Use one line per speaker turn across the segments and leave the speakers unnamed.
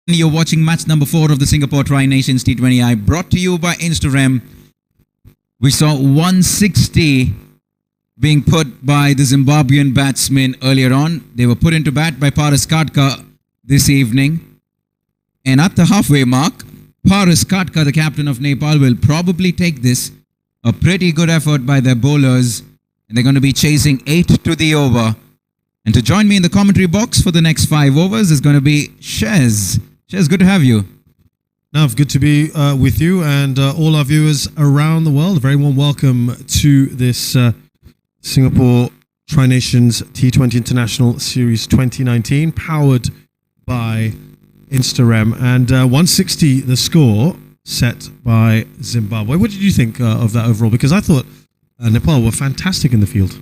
You're watching match number 4 of the Singapore Tri-Nations T20I, brought to you by Instagram. We saw 160 being put by the Zimbabwean batsmen earlier on. They were put into bat by Paras Katka this evening. And at the halfway mark, Paras Katka, the captain of Nepal, will probably take this. A pretty good effort by their bowlers. And they're going to be chasing 8 to the over. And to join me in the commentary box for the next 5 overs is going to be Shez. Shez, good to have you.
Nav, good to be with you and all our viewers around the world. A very warm welcome to this Singapore Tri-Nations T20 International Series 2019, powered by Instagram. And 160 the score set by Zimbabwe. What did you think of that overall? Because I thought Nepal were fantastic in the field.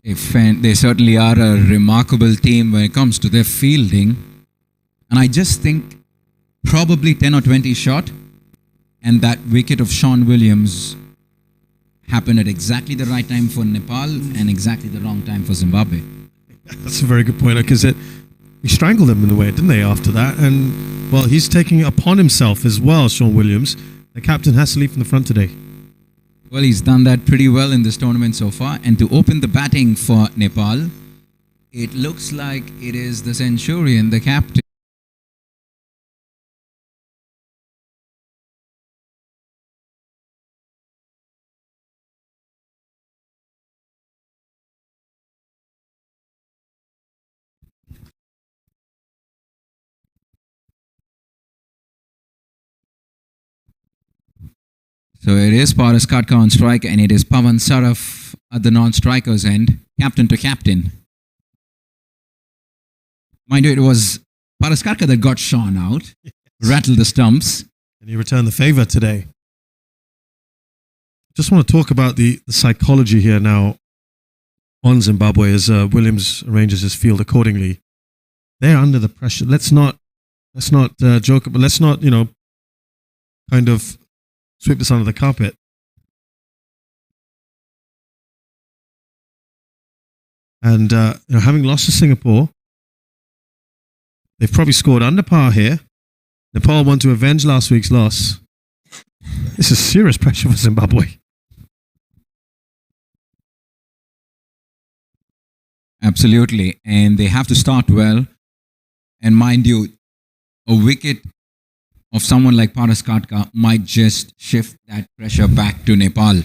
They certainly are a remarkable team when it comes to their fielding. And I just think probably 10 or 20 shot, and that wicket of Sean Williams happened at exactly the right time for Nepal and exactly the wrong time for Zimbabwe.
That's a very good point, because we strangled him in a way, didn't they, after that? And, well, he's taking it upon himself as well, Sean Williams. The captain has to lead from the front today.
Well, he's done that pretty well in this tournament so far. And to open the batting for Nepal, it looks like it is the Centurion, the captain. So it is Paras Katka on strike, and it is Pawan Saraf at the non-striker's end, captain to captain. Mind you, it was Paras Katka that got Sean out, rattled the stumps.
And he returned the favour today. Just want to talk about the psychology here now on Zimbabwe as Williams arranges his field accordingly. They're under the pressure. Let's not joke, but let's not, kind of sweep this under the carpet. And having lost to Singapore, they've probably scored under par here. Nepal want to avenge last week's loss. This is serious pressure for Zimbabwe.
Absolutely. And they have to start well. And mind you, a wicket of someone like Paras Katka might just shift that pressure back to Nepal.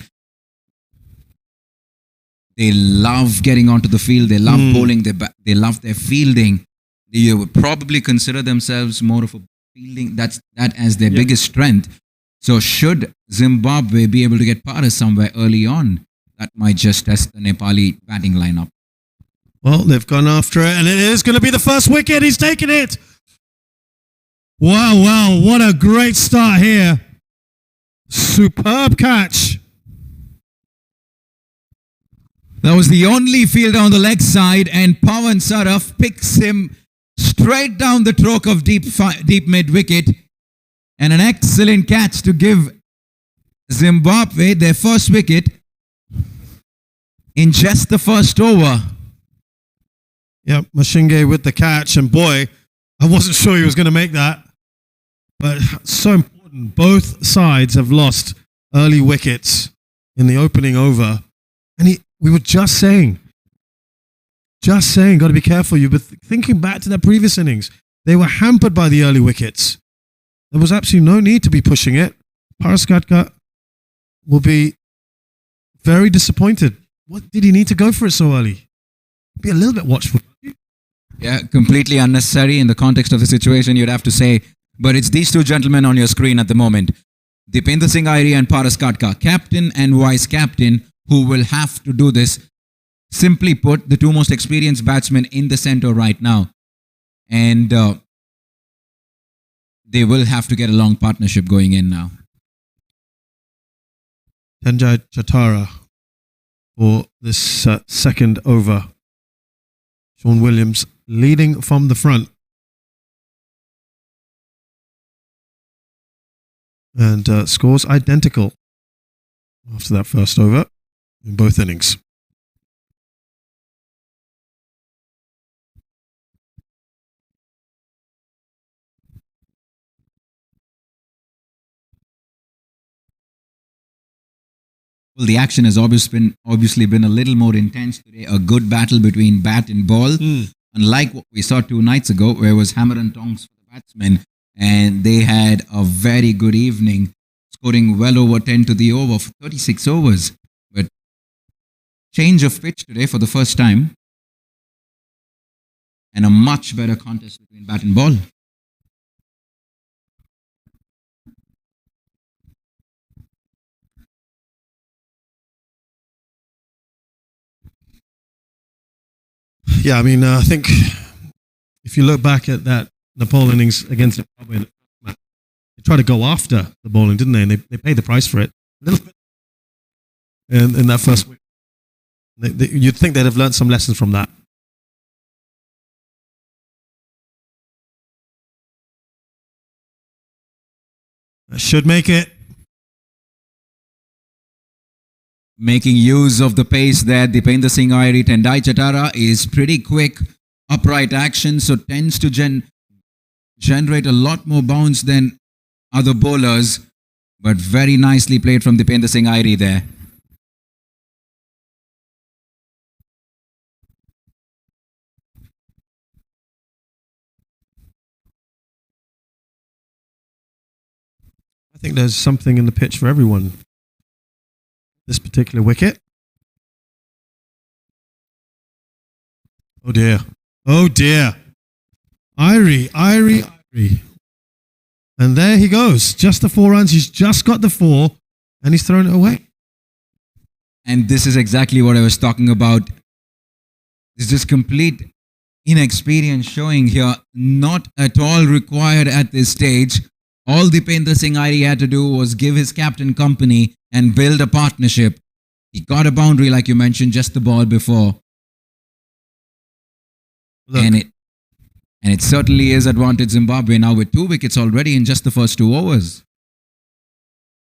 They love getting onto the field. They love bowling. They love their fielding. They would probably consider themselves more of a fielding. That as their biggest strength. So should Zimbabwe be able to get Paras somewhere early on, that might just test the Nepali batting lineup.
Well, they've gone after it, and it is going to be the first wicket. He's taken it. Wow, what a great start here. Superb catch.
That was the only fielder on the leg side, and Pawan Saraf picks him straight down the stroke of deep mid-wicket. And an excellent catch to give Zimbabwe their first wicket in just the first over.
Yep, Mashinge with the catch, and boy, I wasn't sure he was going to make that. But so important. Both sides have lost early wickets in the opening over. And we were just saying, got to be careful. You've been thinking back to their previous innings. They were hampered by the early wickets. There was absolutely no need to be pushing it. Paras Katka will be very disappointed. What did he need to go for it so early? Be a little bit watchful.
Yeah, completely unnecessary in the context of the situation, you'd have to say. But it's these two gentlemen on your screen at the moment. Dipendra Singh Airi and Paras Katka, captain and vice captain, who will have to do this. Simply put, the two most experienced batsmen in the centre right now. And they will have to get a long partnership going in now.
Tenjai Chatara for this second over. Sean Williams leading from the front. And scores identical after that first over in both innings.
Well, the action has obviously been a little more intense today. A good battle between bat and ball. Unlike what we saw 2 nights ago, where it was hammer and tongs for the batsmen, and they had a very good evening, scoring well over 10 to the over for 36 overs. But change of pitch today for the first time, and a much better contest between bat and ball.
Yeah, I mean, I think if you look back at that Nepal innings against Zimbabwe, they tried to go after the bowling, didn't they? And they paid the price for it a little bit in that first week. You'd think they'd have learned some lessons from that. That should make it.
Making use of the pace there, Dipendra Singh Airi, Tendai Chatara is pretty quick, upright action, so tends to generate a lot more bounce than other bowlers, but very nicely played from Dipendra Singh Airi there.
I think there's something in the pitch for everyone. This particular wicket. Oh dear. Oh dear. Irie. And there he goes. Just the 4 runs. He's just got the 4 and he's thrown it away.
And this is exactly what I was talking about. This is complete inexperience showing here. Not at all required at this stage. All Dipendra Singh Airi had to do was give his captain company and build a partnership. He got a boundary, like you mentioned, just the ball before.
Look.
And it certainly is advantage Zimbabwe now with 2 wickets already in just the first 2 overs.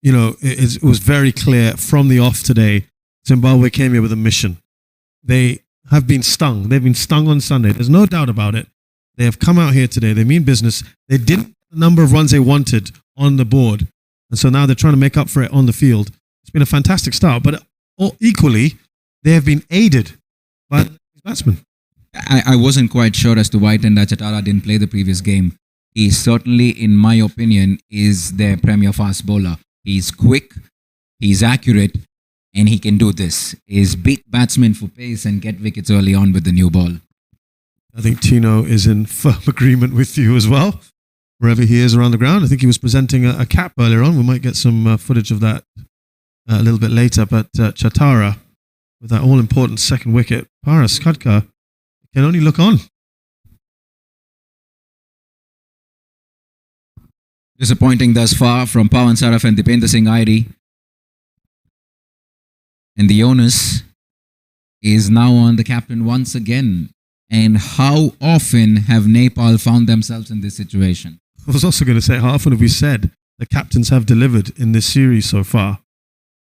You know, it was very clear from the off today, Zimbabwe came here with a mission. They have been stung. They've been stung on Sunday. There's no doubt about it. They have come out here today. They mean business. They didn't get the number of runs they wanted on the board. And so now they're trying to make up for it on the field. It's been a fantastic start. But equally, they have been aided by these batsmen.
I wasn't quite sure as to why Tendai Chatara didn't play the previous game. He certainly, in my opinion, is their premier fast bowler. He's quick, he's accurate, and he can do this. He's beat batsmen for pace and get wickets early on with the new ball.
I think Tino is in firm agreement with you as well, wherever he is around the ground. I think he was presenting a cap earlier on. We might get some footage of that a little bit later. But Chatara, with that all-important second wicket, Paras Khadka can only look on.
Disappointing thus far from Pawan Saraf and Dipendra Singh Airi. And the onus is now on the captain once again. And how often have Nepal found themselves in this situation?
I was also going to say, how often have we said the captains have delivered in this series so far?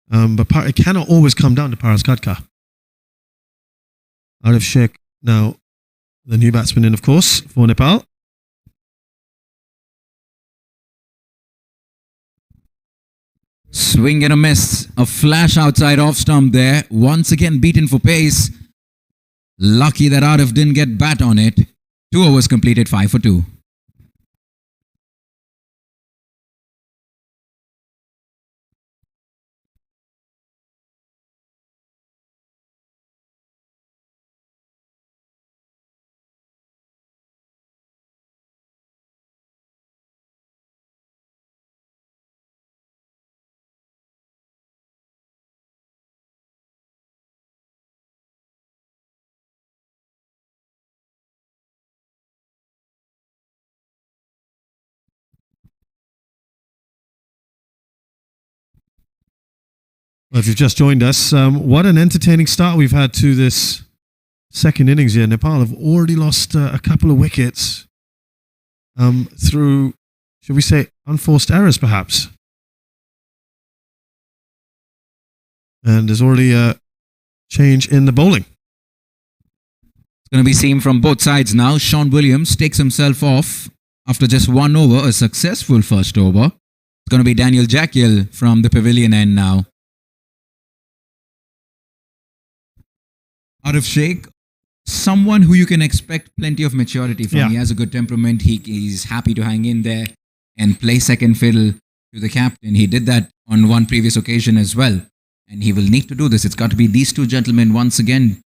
But it cannot always come down to Paras Khadka. Arif Sheikh now, the new batsman in, of course, for Nepal.
Swing and a miss. A flash outside off stump there. Once again beaten for pace. Lucky that Arif didn't get bat on it. 2 overs completed, 5 for 2.
Well, if you've just joined us, what an entertaining start we've had to this second innings here. Nepal have already lost a couple of wickets through, should we say, unforced errors perhaps. And there's already a change in the bowling.
It's going to be seen from both sides now. Sean Williams takes himself off after just 1 over, a successful first over. It's going to be Daniel Jackiel from the pavilion end now. Arif Sheikh, someone who you can expect plenty of maturity from.
Yeah.
He has a good temperament. He's happy to hang in there and play second fiddle to the captain. He did that on one previous occasion as well. And he will need to do this. It's got to be these two gentlemen once again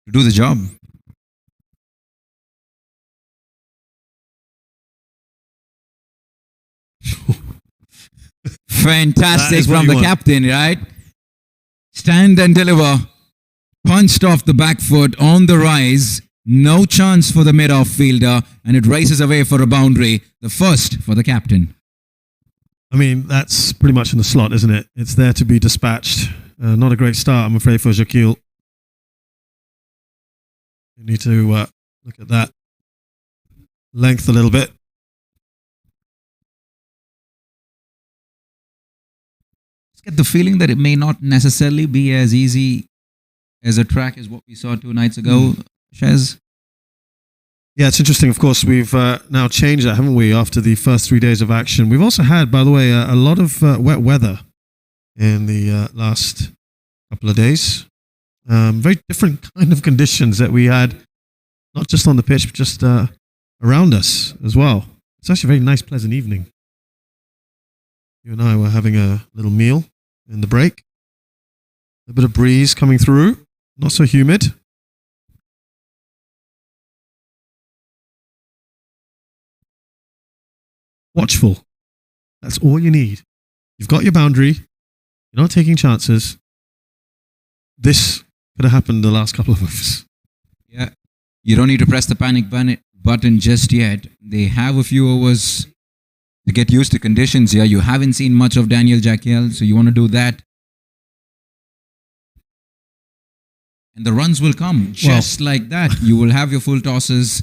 to do the job. Fantastic from the captain, right? Stand and deliver. Punched off the back foot on the rise. No chance for the mid-off fielder, and it races away for a boundary. The first for the captain.
I mean, that's pretty much in the slot, isn't it? It's there to be dispatched. Not a great start, I'm afraid, for Jacquiel. You need to look at that length a little bit.
Get the feeling that it may not necessarily be as easy as a track as what we saw 2 nights ago, Shez.
Yeah, it's interesting. Of course, we've now changed that, haven't we, after the first 3 days of action. We've also had, by the way, a lot of wet weather in the last couple of days. Very different kind of conditions that we had, not just on the pitch, but just around us as well. It's actually a very nice, pleasant evening. You and I were having a little meal in the break. A bit of breeze coming through, not so humid. Watchful. That's all you need. You've got your boundary. You're not taking chances. This could have happened the last couple of overs.
Yeah. You don't need to press the panic button just yet. They have a few overs to get used to conditions here. You haven't seen much of Daniel Jacquiel, so you want to do that. And the runs will come just like that. You will have your full tosses.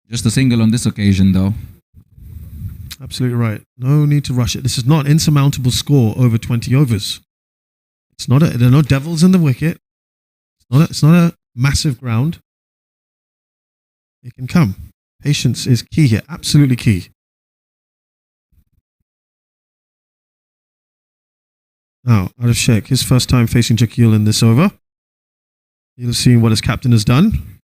Just a single on this occasion, though.
Absolutely right. No need to rush it. This is not an insurmountable score over 20 overs. It's not. There are no devils in the wicket. It's not a massive ground. It can come. Patience is key here. Absolutely key. Now, Arif Sheikh, his first time facing Jacquiel in this over. You'll have seen what his captain has done.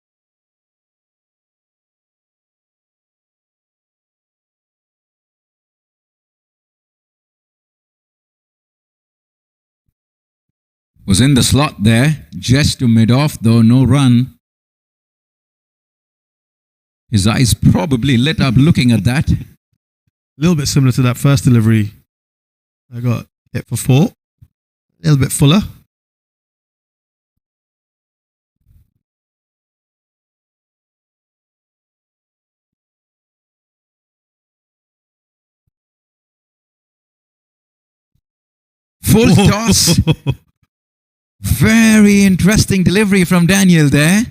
Was in the slot there, just to mid-off, though no run. His eyes probably lit up looking at that.
A little bit similar to that first delivery. I got hit for 4. A little bit fuller.
Full toss. Very interesting delivery from Daniel there.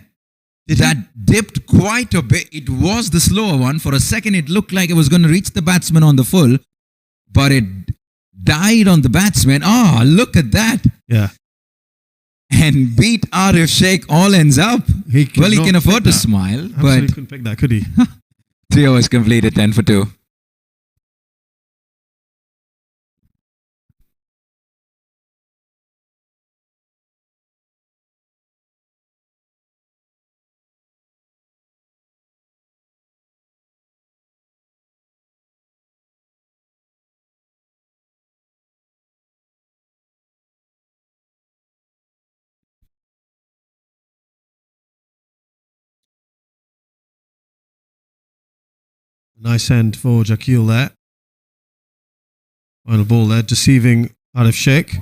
That dipped quite a bit. It was the slower one. For a second, it looked like it was going to reach the batsman on the full, but it died on the batsman. Ah, look at that.
Yeah.
And beat Arif Sheikh all ends up. He can afford to smile.
Absolutely
But
couldn't pick that, could he?
3 overs completed, 10 for 2.
Nice end for Jacquiel there. Final ball there, deceiving Arif Sheikh.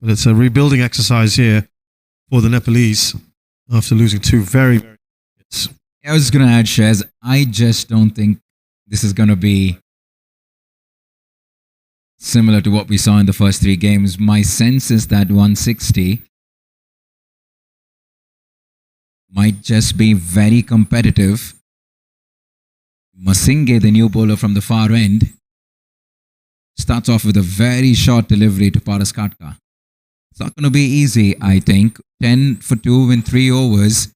But it's a rebuilding exercise here for the Nepalese after losing 2 very, very hits.
I was just going to add, Shez, I just don't think this is going to be similar to what we saw in the first 3 games. My sense is that 160 might just be very competitive. Masinge, the new bowler from the far end, starts off with a very short delivery to Paras Katka. It's not going to be easy, I think. 10 for 2 in 3 overs.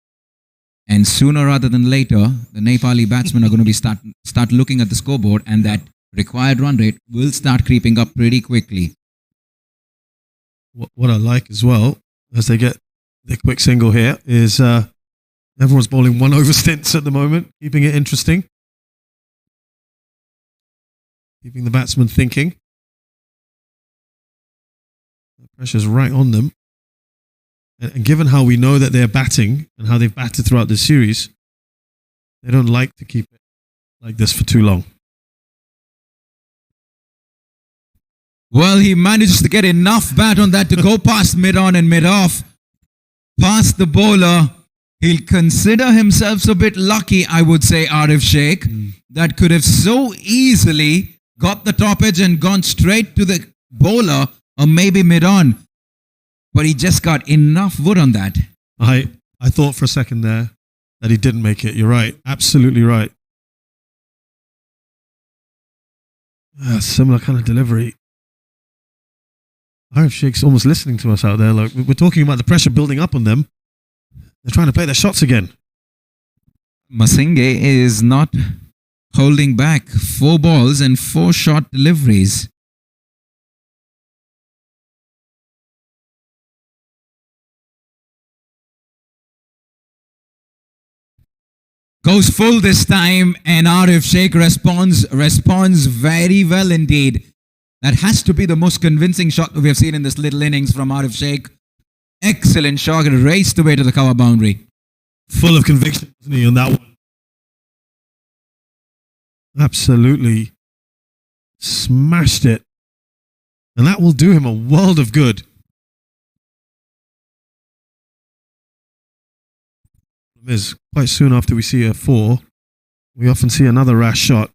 And sooner rather than later, the Nepali batsmen are going to be start looking at the scoreboard, and that required run rate will start creeping up pretty quickly.
What I like as well, as they get the quick single here is everyone's bowling 1 over stints at the moment, keeping it interesting. Keeping the batsman thinking. The pressure's right on them. And given how we know that they're batting and how they've batted throughout this series, they don't like to keep it like this for too long.
Well, he manages to get enough bat on that to go past mid-on and mid-off. Past the bowler. He'll consider himself a bit lucky, I would say, Arif Sheikh, that could have so easily got the top edge and gone straight to the bowler or maybe mid-on. But he just got enough wood on that.
I thought for a second there that he didn't make it. You're right. Absolutely right. Similar kind of delivery. Arif Sheikh's almost listening to us out there. Like, we're talking about the pressure building up on them. They're trying to play their shots again.
Masinge is not holding back. 4 balls and 4 short deliveries. Goes full this time and Arif Sheikh responds very well indeed. That has to be the most convincing shot that we have seen in this little innings from Arif Sheikh. Excellent shot, raced away to the cover boundary.
Full of conviction, isn't he, on that one? Absolutely smashed it. And that will do him a world of good. Is quite soon after we see a 4, we often see another rash shot.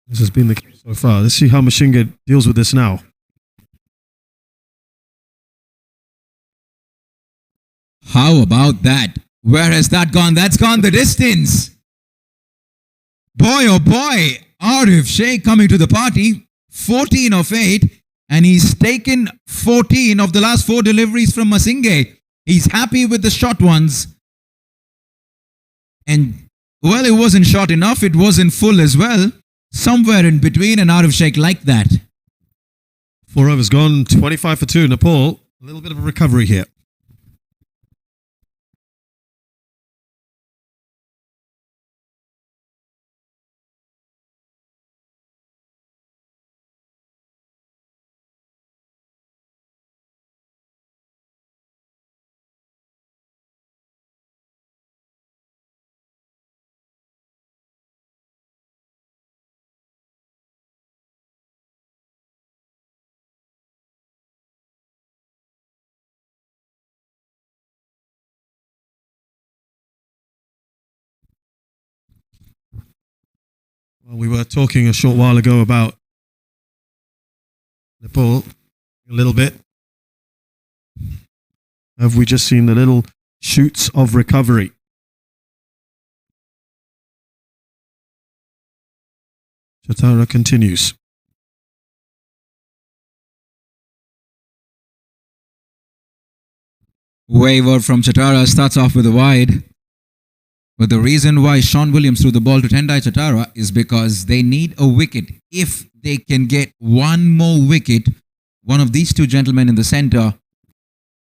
This has been the case so far. Let's see how Mashinga deals with this now.
How about that? Where has that gone? That's gone the distance. Boy, oh boy, Arif Sheikh coming to the party, 14 of 8, and he's taken 14 of the last 4 deliveries from Masinge. He's happy with the short ones. And, well, it wasn't short enough. It wasn't full as well. Somewhere in between, and Arif Sheikh liked that.
4 overs gone, 25 for 2. Nepal, a little bit of a recovery here. Well, we were talking a short while ago about Nepal a little bit. Have we just seen the little shoots of recovery? Chatara continues.
Waiver from Chatara starts off with a wide. But the reason why Sean Williams threw the ball to Tendai Chatara is because they need a wicket. If they can get one more wicket, one of these 2 gentlemen in the center,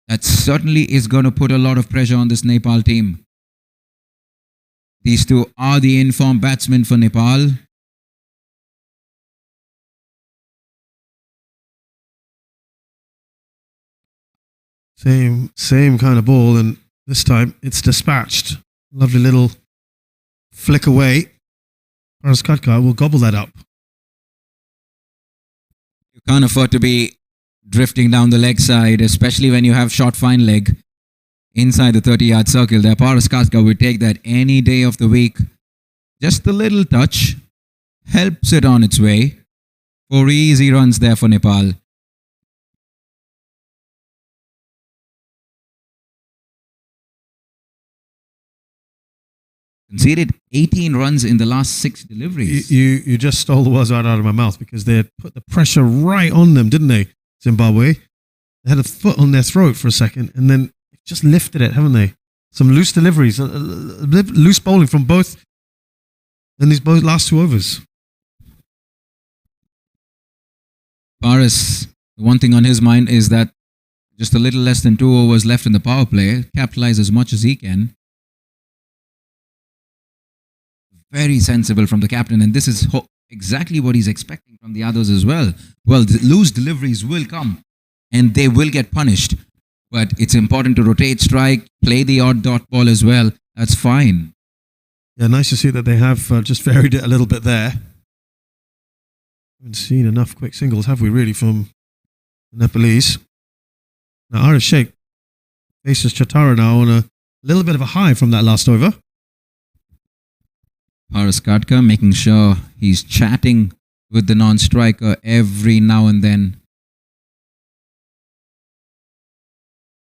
that certainly is going to put a lot of pressure on this Nepal team. These 2 are the informed batsmen for Nepal.
Same kind of ball, and this time it's dispatched. Lovely little flick away. Paras Katkar will gobble that up.
You can't afford to be drifting down the leg side, especially when you have short fine leg inside the 30-yard circle. There, Paras Katkar would take that any day of the week. Just a little touch helps it on its way. 4 easy runs there for Nepal. Conceded 18 runs in the last 6 deliveries.
You just stole the words right out of my mouth, because they had put the pressure right on them, didn't they, Zimbawe? They had a foot on their throat for a second and then just lifted it, haven't they? Some loose deliveries, loose bowling from both in these both last 2 overs.
Paras, one thing on his mind is that Just a little less than 2 overs left in the power play. Capitalize as much as he can. Very sensible from the captain, and this is exactly what he's expecting from the others as well. Well, loose deliveries will come, and they will get punished. But it's important to rotate strike, play the odd dot ball as well. That's fine.
Yeah, nice to see that they have just varied it a little bit there. Haven't seen enough quick singles, have we, really, from the Nepalese? Now, Arif Sheikh faces Chatara now on a little bit of a high from that last over.
Paras Katka making sure he's chatting with the non-striker every now and then.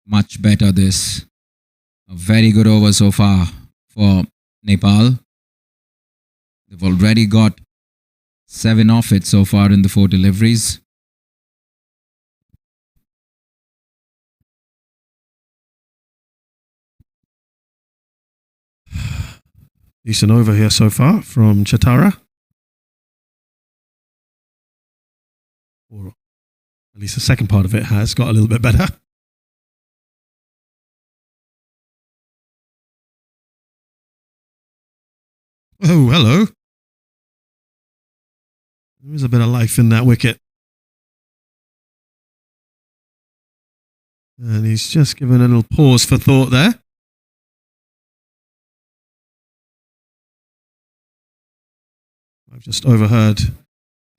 Much better this. A very good over so far for Nepal. They've already got 7 off it so far in the 4 deliveries.
Decent over here so far from Chatara. Or at least the second part of it has got a little bit better. Oh, hello. There is a bit of life in that wicket. And he's just given a little pause for thought there. I've just overheard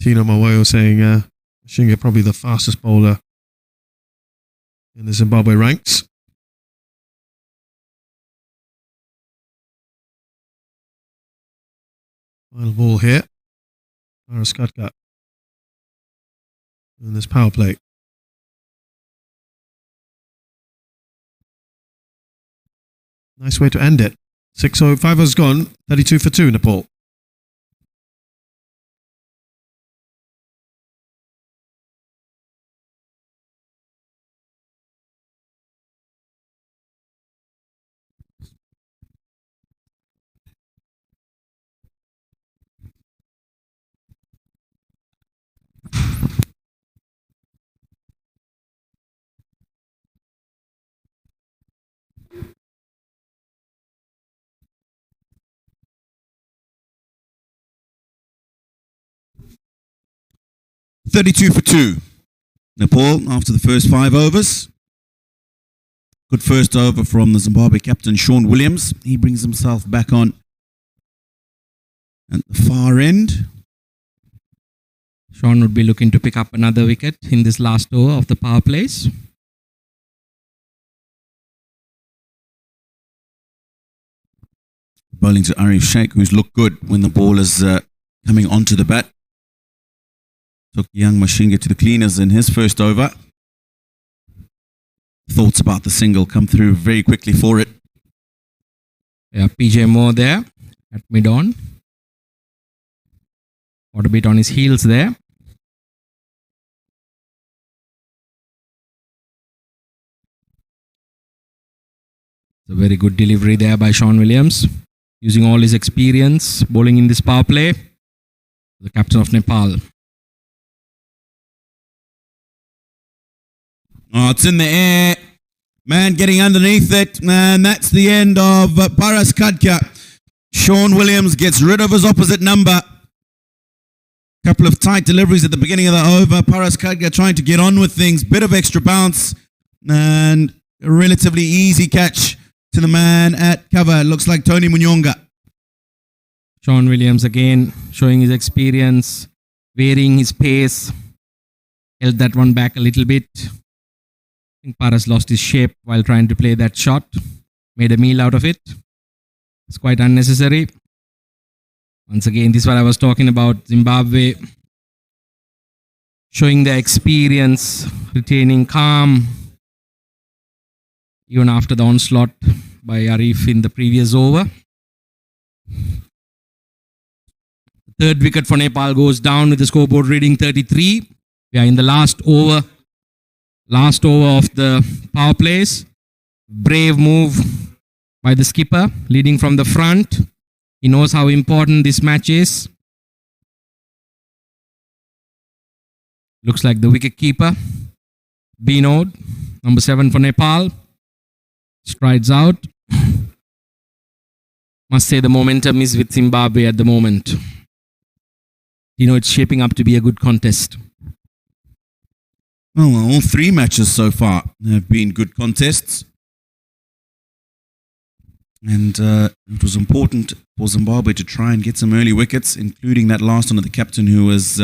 Tino Maweo saying Mashinga probably the fastest bowler in the Zimbabwe ranks. Final ball here. Paras Katka in this power play. Nice way to end it. 6-0, 5 overs gone, 32 for 2, Nepal.
$32 for 2. Nepal after the first 5 overs. Good first over from the Zimbabwe captain Sean Williams. He brings himself back on at the far end.
Sean would be looking to pick up another wicket in this last over of the power plays.
Bowling to Arif Sheikh, who's looked good when the ball is coming onto the bat. Took young Mashinga to the cleaners in his first over. Thoughts about the single come through very quickly for it.
Yeah, PJ Moore there at mid-on. Got a bit on his heels there. It's a very good delivery there by Sean Williams. Using all his experience, bowling in this power play. The captain of Nepal.
Oh, it's in the air. Man getting underneath it. And that's the end of Paras Katka. Sean Williams gets rid of his opposite number. Couple of tight deliveries at the beginning of the over. Paras Katka trying to get on with things. Bit of extra bounce. And a relatively easy catch to the man at cover. It looks like Tony Munyonga.
Sean Williams again showing his experience. Varying his pace. Held that one back a little bit. I think Paras lost his shape while trying to play that shot. Made a meal out of it. It's quite unnecessary. Once again, this is what I was talking about. Zimbabwe showing their experience, retaining calm. Even after the onslaught by Arif in the previous over. The third wicket for Nepal goes down with the scoreboard reading 33. We are in the last over. Last over of the power plays. Brave move by the skipper, leading from the front. He knows how important this match is. Looks like the wicket keeper, Binod, Number 7 for Nepal. Strides out. Must say the momentum is with Zimbabwe at the moment. It's shaping up to be a good contest.
Well, all 3 matches so far have been good contests. And it was important for Zimbabwe to try and get some early wickets, including that last one of the captain who was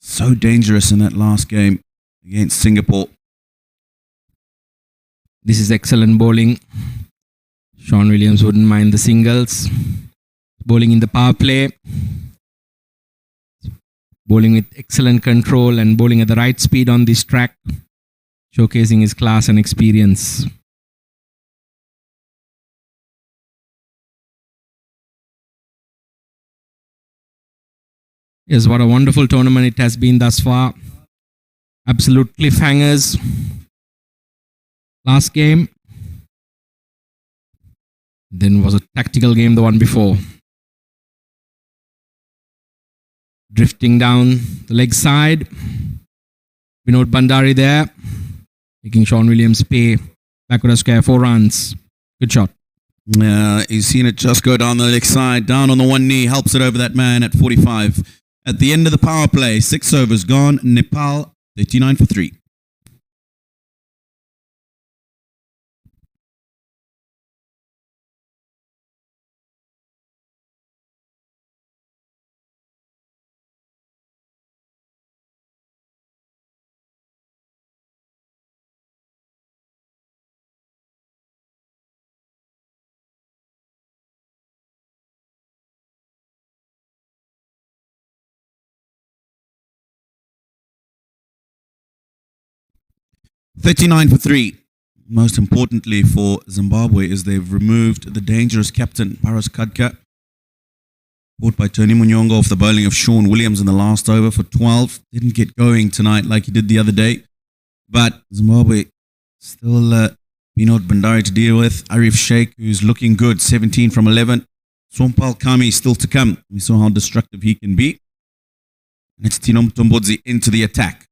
so dangerous in that last game against Singapore.
This is excellent bowling. Sean Williams wouldn't mind the singles. Bowling in the power play. Bowling with excellent control and bowling at the right speed on this track. Showcasing his class and experience. Yes, what a wonderful tournament it has been thus far. Absolute cliffhangers. Last game. Then was a tactical game the one before. Drifting down the leg side. Vinod Bandari there. Making Sean Williams pay. Backward square 4 runs. Good shot.
He's seen it just go down the leg side. Down on the one knee. Helps it over that man at 45. At the end of the power play, 6 overs gone. Nepal, 39 for 3. $39 for 3. Most importantly for Zimbabwe is they've removed the dangerous captain, Paras Khadka, caught by Tony Munyongo off the bowling of Sean Williams in the last over for 12. Didn't get going tonight like he did the other day. But Zimbabwe still Vinod Bandari to deal with. Arif Sheikh, who's looking good, 17 from 11. Sompal Kami still to come. We saw how destructive he can be. And it's Tino Mtombodzi into the attack.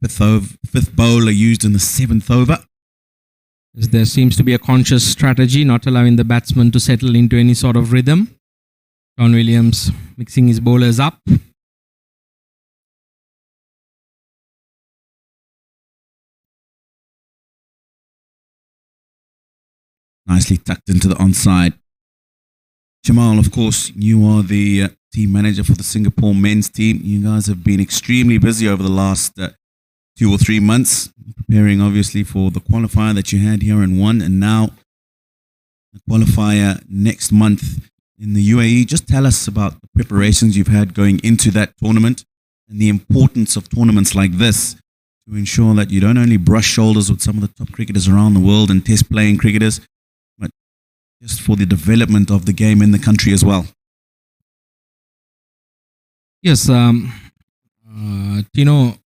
Fifth bowler used in the 7th over.
There seems to be a conscious strategy, not allowing the batsman to settle into any sort of rhythm. Sean Williams mixing his bowlers up.
Nicely tucked into the onside. Jamal, of course, you are the team manager for the Singapore men's team. You guys have been extremely busy over the last 2 or 3 months, preparing obviously for the qualifier that you had here and won, and now the qualifier next month in the UAE. Just tell us about the preparations you've had going into that tournament and the importance of tournaments like this to ensure that you don't only brush shoulders with some of the top cricketers around the world and test playing cricketers, but just for the development of the game in the country as well.
Yes, Tino,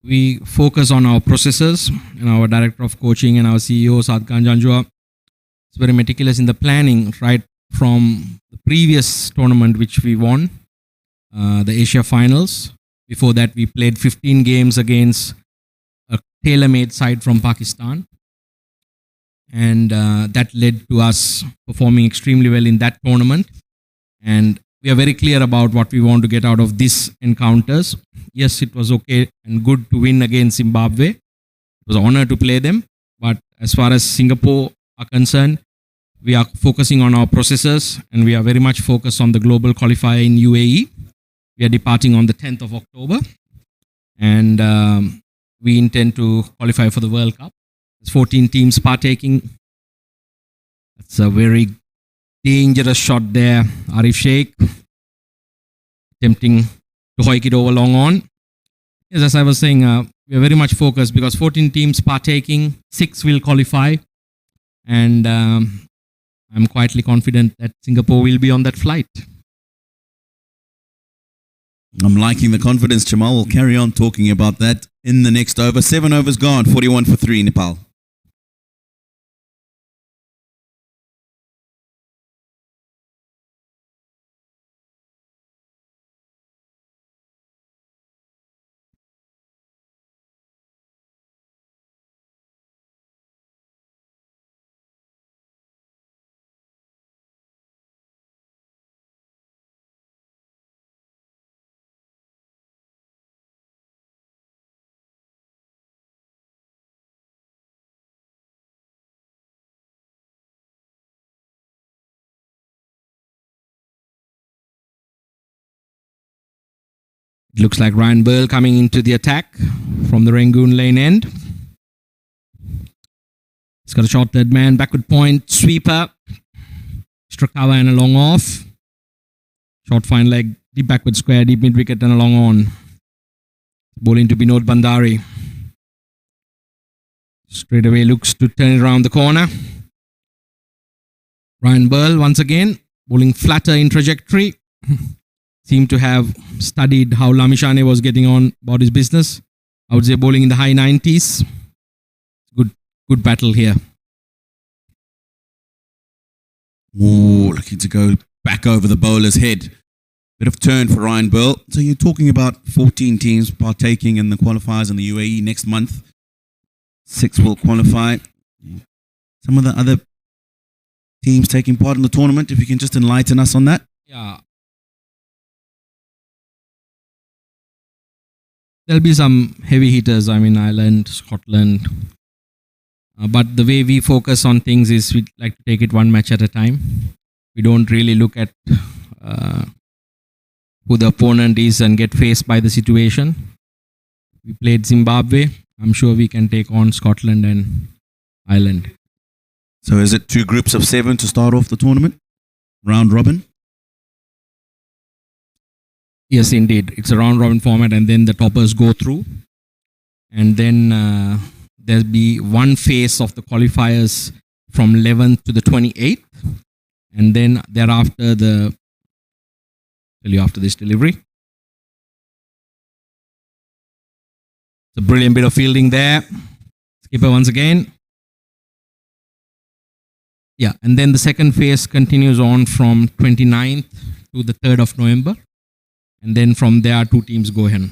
we focus on our processes, and our director of coaching and our CEO, Sadkan Janjua, is very meticulous in the planning, right from the previous tournament which we won, the Asia Finals. Before that, we played 15 games against a tailor-made side from Pakistan. And that led to us performing extremely well in that tournament. And we are very clear about what we want to get out of these encounters. Yes, it was okay and good to win against Zimbabwe. It was an honor to play them. But as far as Singapore are concerned, we are focusing on our processes, and we are very much focused on the global qualifier in UAE. We are departing on the 10th of October. And we intend to qualify for the World Cup. There's 14 teams partaking. That's a very dangerous shot there. Arif Sheikh attempting to hoik it over long on. Yes, as I was saying, we are very much focused because 14 teams partaking, 6 will qualify. And I'm quietly confident that Singapore will be on that flight.
I'm liking the confidence, Jamal. We'll carry on talking about that in the next over. 7 overs gone, 41 for 3, Nepal.
It looks like Ryan Burl coming into the attack from the Rangoon lane end. He's got a short third man, backward point, sweeper, extra cover and a long off. Short fine leg, deep backward square, deep mid wicket and a long on. Bowling to Binod Bandari. Straight away looks to turn it around the corner. Ryan Burl once again, bowling flatter in trajectory. Seemed to have studied how Lamishane was getting on about his business. I would say bowling in the high 90s. Good battle here.
Ooh, looking to go back over the bowler's head. Bit of turn for Ryan Burl. So you're talking about 14 teams partaking in the qualifiers in the UAE next month. 6 will qualify. Some of the other teams taking part in the tournament, if you can just enlighten us on that.
Yeah. There'll be some heavy hitters. I mean, Ireland, Scotland. But the way we focus on things is we like to take it one match at a time. We don't really look at who the opponent is and get faced by the situation. We played Zimbabwe. I'm sure we can take on Scotland and Ireland.
So is it 2 groups of 7 to start off the tournament? Round robin?
Yes, indeed. It's a round robin format and then the toppers go through. And then there'll be one phase of the qualifiers from 11th to the 28th. And then thereafter, tell you after this delivery. It's a brilliant bit of fielding there. Skipper once again. Yeah, and then the second phase continues on from 29th to the 3rd of November. And then from there, 2 teams go ahead.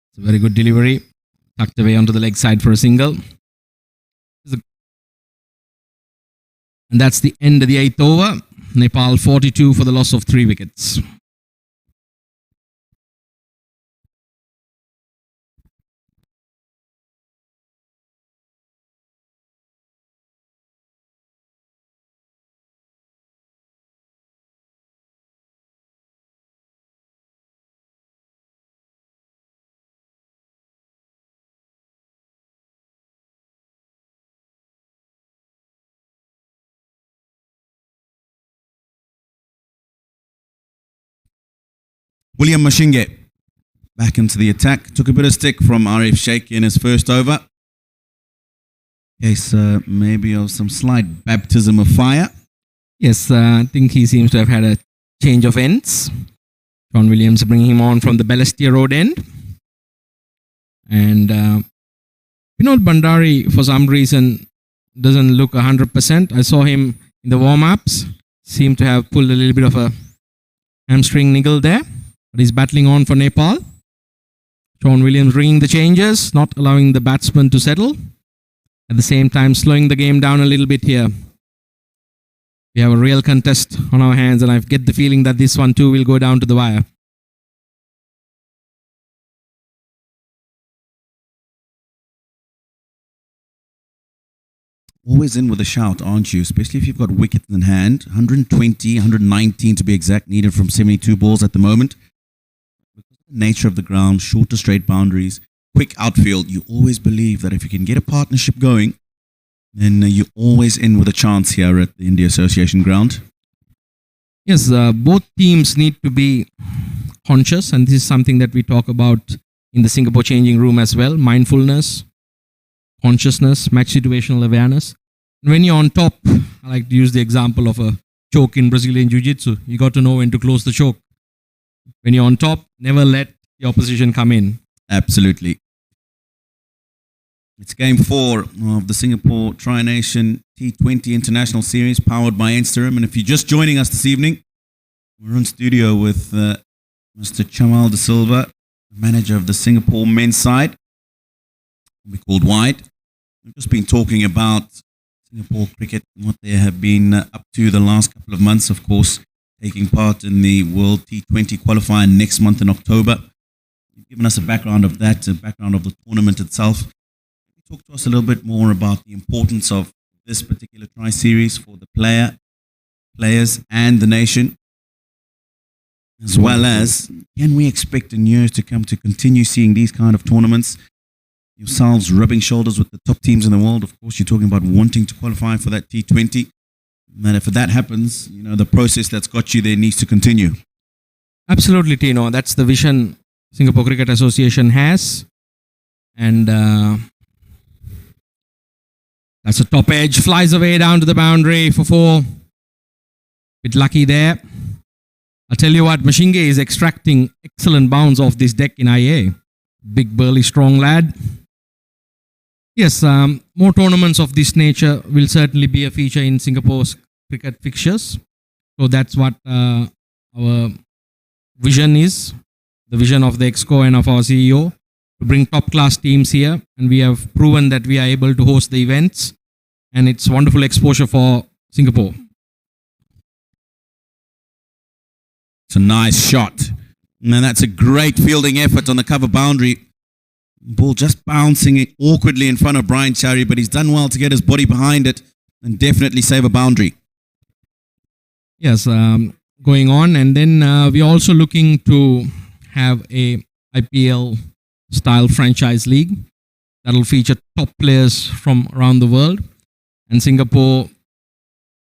It's a very good delivery. Tucked away onto the leg side for a single. And that's the end of the 8th over. Nepal 42 for the loss of 3 wickets.
William Mashinge back into the attack. Took a bit of stick from Arif Sheikh in his first over. Case maybe of some slight baptism of fire.
Yes, I think he seems to have had a change of ends. John Williams bringing him on from the Balestier Road end. And Binod Bandari, for some reason, doesn't look 100%. I saw him in the warm-ups. Seemed to have pulled a little bit of a hamstring niggle there. But he's battling on for Nepal. John Williams ringing the changes, not allowing the batsman to settle. At the same time, slowing the game down a little bit here. We have a real contest on our hands, and I get the feeling that this one too will go down to the wire.
Always in with a shout, aren't you? Especially if you've got wickets in hand. 120, 119 to be exact, needed from 72 balls at the moment. Because of the nature of the ground, shorter straight boundaries, quick outfield, you always believe that if you can get a partnership going, then you're always in with a chance here at the India Association ground.
Yes, both teams need to be conscious, and this is something that we talk about in the Singapore changing room as well. Mindfulness, consciousness, match situational awareness. When you're on top, I like to use the example of a choke in Brazilian Jiu-Jitsu. You got to know when to close the choke. When you're on top, never let the opposition come in.
Absolutely. It's game 4 of the Singapore Tri-Nation T20 International Series powered by Instagram. And if you're just joining us this evening, we're in studio with Mr. Chamal De Silva, manager of the Singapore men's side. We called Wide. We've just been talking about Singapore cricket and what they have been up to the last couple of months, of course, taking part in the World T20 qualifier next month in October. You've given us a background of that, a background of the tournament itself. Talk to us a little bit more about the importance of this particular tri-series for the players and the nation? As well as, can we expect in years to come to continue seeing these kind of tournaments? Yourselves rubbing shoulders with the top teams in the world. Of course, you're talking about wanting to qualify for that T20. And if that happens, the process that's got you there needs to continue.
Absolutely, Tino. That's the vision Singapore Cricket Association has. And that's a top edge. Flies away down to the boundary for 4. Bit lucky there. I'll tell you what, Mashinge is extracting excellent bounds off this deck in IA. Big, burly, strong lad. Yes, more tournaments of this nature will certainly be a feature in Singapore's cricket fixtures. So that's what our vision is, the vision of the EXCO and of our CEO, to bring top-class teams here. And we have proven that we are able to host the events. And it's wonderful exposure for Singapore.
It's a nice shot. And that's a great fielding effort on the cover boundary. Ball just bouncing it awkwardly in front of Brian Chari, but he's done well to get his body behind it and definitely save a boundary.
Yes, going on. And then we're also looking to have a IPL-style franchise league that will feature top players from around the world. And Singapore,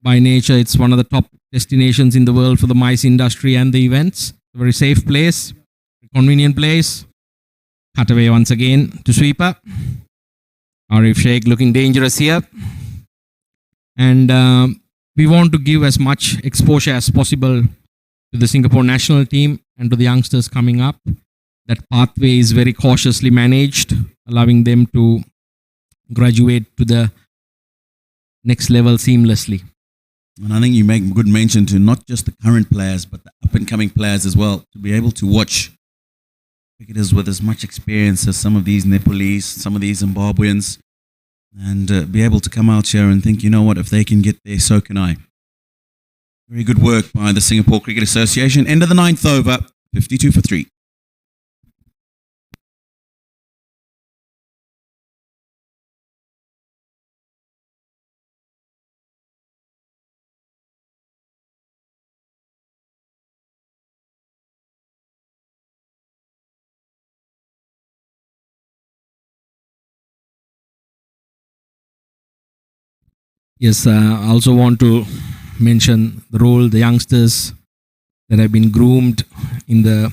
by nature, it's one of the top destinations in the world for the MICE industry and the events. A very safe place, convenient place. Cut away once again to sweeper. Arif Sheikh looking dangerous here. And we want to give as much exposure as possible to the Singapore national team and to the youngsters coming up. That pathway is very cautiously managed, allowing them to graduate to the next level seamlessly.
And I think you make good mention to not just the current players, but the up-and-coming players as well, to be able to watch cricketers with as much experience as some of these Nepalese, some of these Zimbabweans, and be able to come out here and think, you know what, if they can get there, so can I. Very good work by the Singapore Cricket Association. End of the 9th over, 52 for 3.
Yes, I also want to mention the role the youngsters that have been groomed in the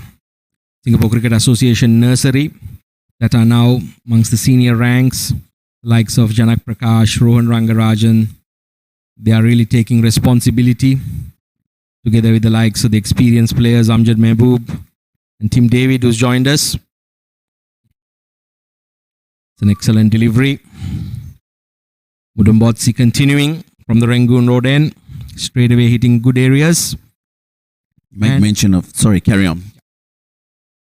Singapore Cricket Association nursery that are now amongst the senior ranks, likes of Janak Prakash, Rohan Rangarajan. They are really taking responsibility together with the likes of the experienced players Amjad Mehboob and Tim David, who's joined us. It's an excellent delivery. Mudumbotsi continuing from the Rangoon Road end, straight away hitting good areas.
Make mention of, sorry, carry on.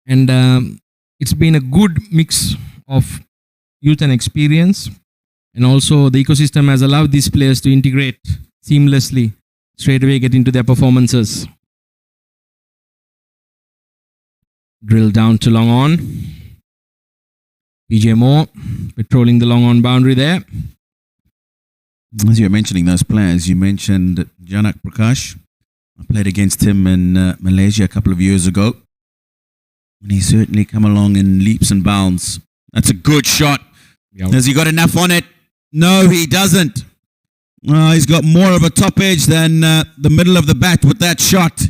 And it's been a good mix of youth and experience. And also the ecosystem has allowed these players to integrate seamlessly, straight away get into their performances. Drill down to long on. PJ Moore patrolling the long on boundary there.
As you were mentioning those players, you mentioned Janak Prakash. I played against him in Malaysia a couple of years ago. And he's certainly come along in leaps and bounds. That's a good shot.
Yep.
Has he got enough on it? No, he doesn't. He's got more of a top edge than the middle of the bat with that shot.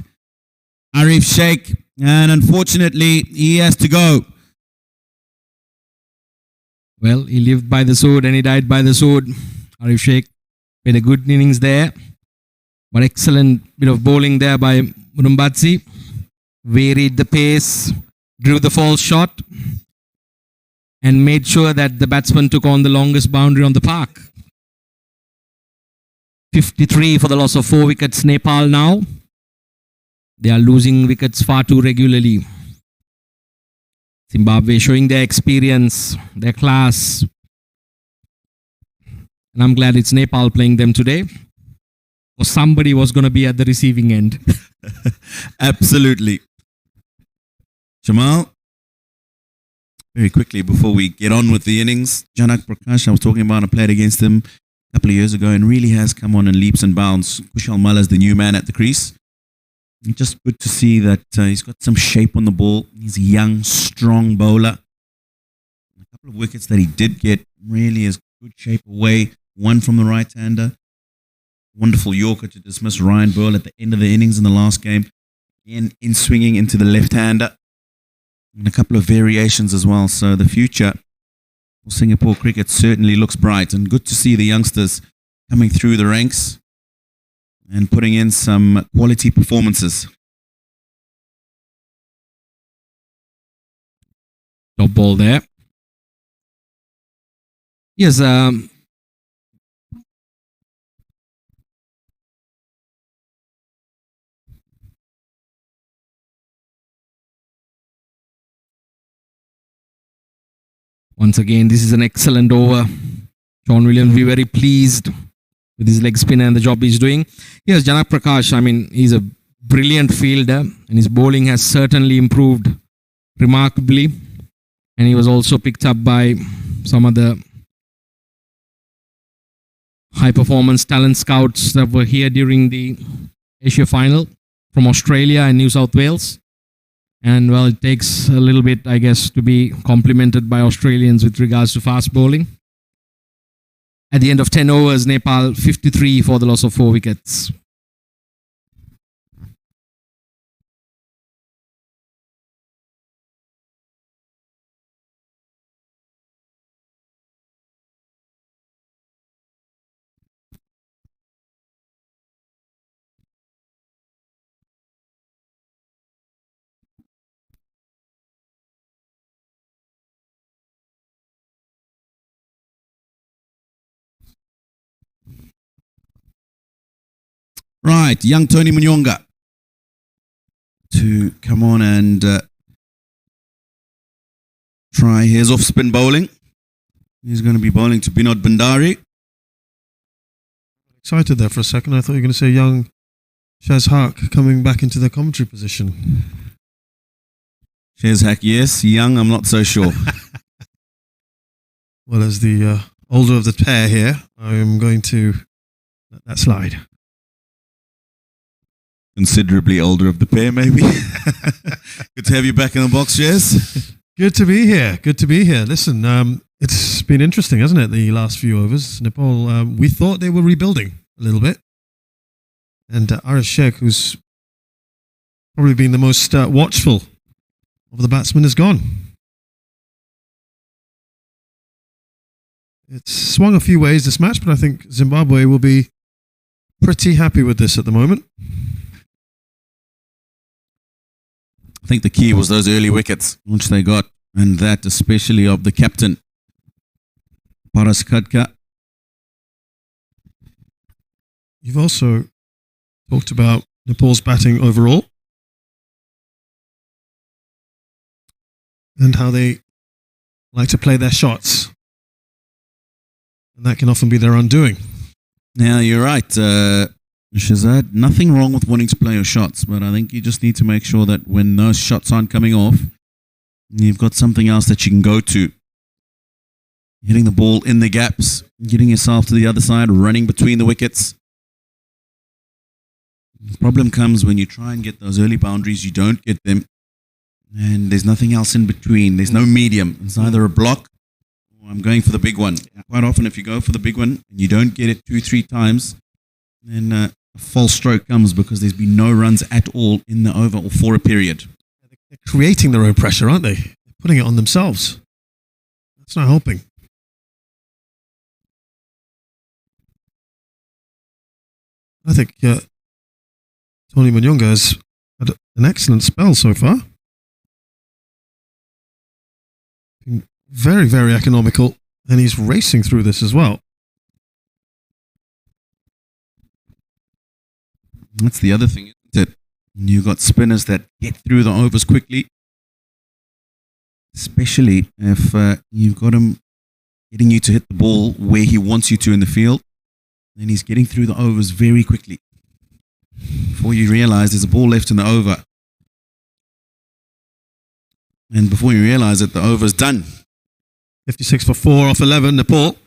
Arif Sheikh. And unfortunately, he has to go.
Well, he lived by the sword and he died by the sword. Arif Sheikh made a good innings there. But excellent bit of bowling there by Mudumbatsi. Varied the pace, drew the false shot, and made sure that the batsman took on the longest boundary on the park. 53 for the loss of 4 wickets. Nepal now. They are losing wickets far too regularly. Zimbabwe showing their experience, their class. And I'm glad it's Nepal playing them today. Or somebody was going to be at the receiving end.
Absolutely. Jamal, very quickly before we get on with the innings, Janak Prakash, I was talking about, I played against him a couple of years ago and really has come on in leaps and bounds. Kushal Muller's the new man at the crease. And just good to see that he's got some shape on the ball. He's a young, strong bowler. A couple of wickets that he did get really is good shape away. One from the right-hander. Wonderful Yorker to dismiss Ryan Burl at the end of the innings in the last game. Again, in swinging into the left-hander. And a couple of variations as well. So the future for Singapore cricket certainly looks bright. And good to see the youngsters coming through the ranks and putting in some quality performances.
Top ball there. Yes, once again, this is an excellent over. Sean Williams will be very pleased with his leg spinner and the job he's doing. Yes, Janak Prakash, I mean, he's a brilliant fielder and his bowling has certainly improved remarkably. And he was also picked up by some of the high-performance talent scouts that were here during the Asia final from Australia and New South Wales. And well, it takes a little bit, I guess, to be complimented by Australians with regards to fast bowling. At the end of 10 overs, Nepal 53 for the loss of 4 wickets.
Right, young Tony Munyonga to come on and try his off-spin bowling. He's going to be bowling to Binod Bandari.
Excited there for a second. I thought you were going to say young Shaz Haq coming back into the commentary position.
Shaz Haq, yes. Young, I'm not so sure.
Well, as the older of the pair here, I am going to let that slide.
Considerably older of the pair, maybe. Good to have you back in the box, Shaz.
Good to be here. Good to be here. Listen, it's been interesting, hasn't it, the last few overs? Nepal, we thought they were rebuilding a little bit. And Arish Sheikh, who's probably been the most watchful of the batsmen, is gone. It's swung a few ways this match, but I think Zimbabwe will be pretty happy with this at the moment.
I think the key was those early wickets, which they got, and that especially of the captain, Paras Khadka.
You've also talked about Nepal's batting overall and how they like to play their shots. And that can often be their undoing.
Yeah, you're right, Shazad. Nothing wrong with wanting to play your shots, but I think you just need to make sure that when those shots aren't coming off, you've got something else that you can go to. Hitting the ball in the gaps, getting yourself to the other side, running between the wickets. The problem comes when you try and get those early boundaries, you don't get them, and there's nothing else in between. There's no medium. It's either a block or I'm going for the big one. Quite often, if you go for the big one and you don't get it 2-3 times, then a false stroke comes because there's been no runs at all in the over or for a period.
They're creating their own pressure, aren't they? They're putting it on themselves. That's not helping. I think Tony Munyonga has had an excellent spell so far. Been very, very economical, and he's racing through this as well.
That's the other thing, isn't it? You've got spinners that get through the overs quickly, especially if you've got him getting you to hit the ball where he wants you to in the field. Then he's getting through the overs very quickly. Before you realize there's a ball left in the over. And before you realize it, the over's done.
56 for 4 off 11, Nepal.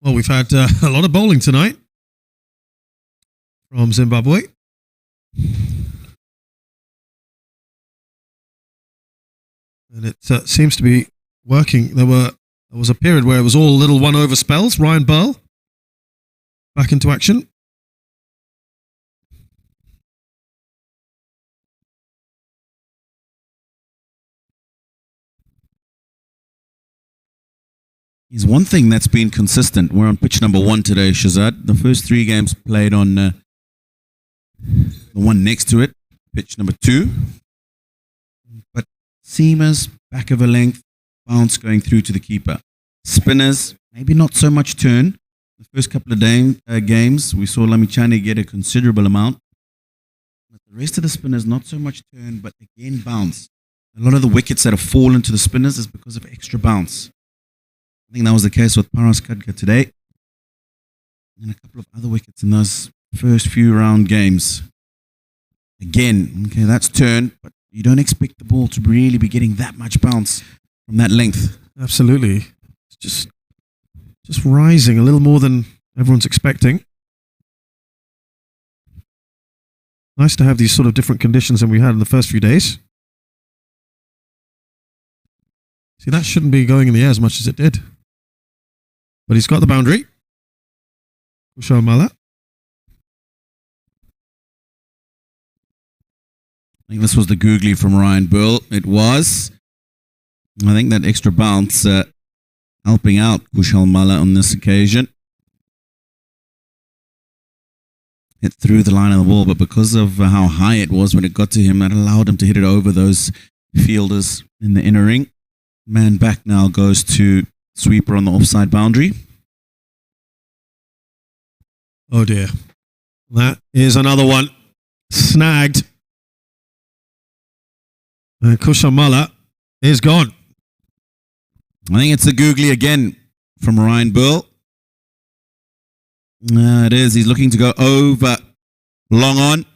Well, we've had a lot of bowling tonight from Zimbabwe. And it seems to be working. There was a period where it was all little one-over spells. Ryan Burl back into action.
He's one thing that's been consistent. We're on pitch number 1 today, Shazad. The first 3 games played on the one next to it, pitch number 2. But seamers, back of a length, bounce going through to the keeper. Spinners, maybe not so much turn. The first couple of games, we saw Lamichane get a considerable amount. But the rest of the spinners, not so much turn, but again bounce. A lot of the wickets that have fallen to the spinners is because of extra bounce. I think that was the case with Paras Khadka today. And a couple of other wickets in those first few round games. Again, okay, that's turn, but you don't expect the ball to really be getting that much bounce from that length.
Absolutely. It's just rising a little more than everyone's expecting. Nice to have these sort of different conditions than we had in the first few days. See, that shouldn't be going in the air as much as it did. But he's got the boundary. Kushal Mala.
I think this was the googly from Ryan Burl. It was. I think that extra bounce helping out Kushal Mala on this occasion. Hit through the line of the ball, but because of how high it was when it got to him, that allowed him to hit it over those fielders in the inner ring. Man back now goes to sweeper on the offside boundary.
Oh dear. That is another one. Snagged. And Kushamala is gone.
I think it's the googly again from Ryan Burl. It is. He's looking to go over. Long on.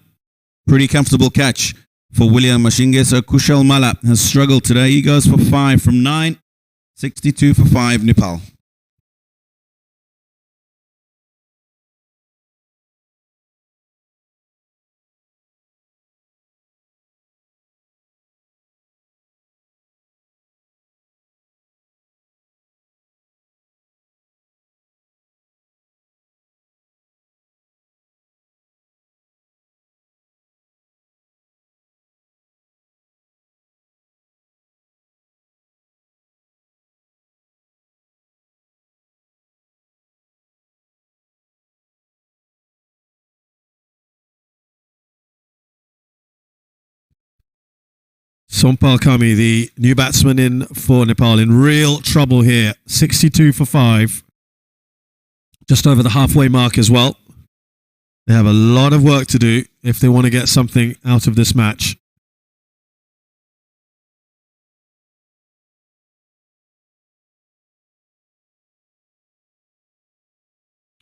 Pretty comfortable catch for William Mashinge. So Kushal Mala has struggled today. He goes for 5 from 9. 62 for 5, Nepal.
Sompal Kami, the new batsman in for Nepal, in real trouble here. 62 for 5. Just over the halfway mark as well. They have a lot of work to do if they want to get something out of this match.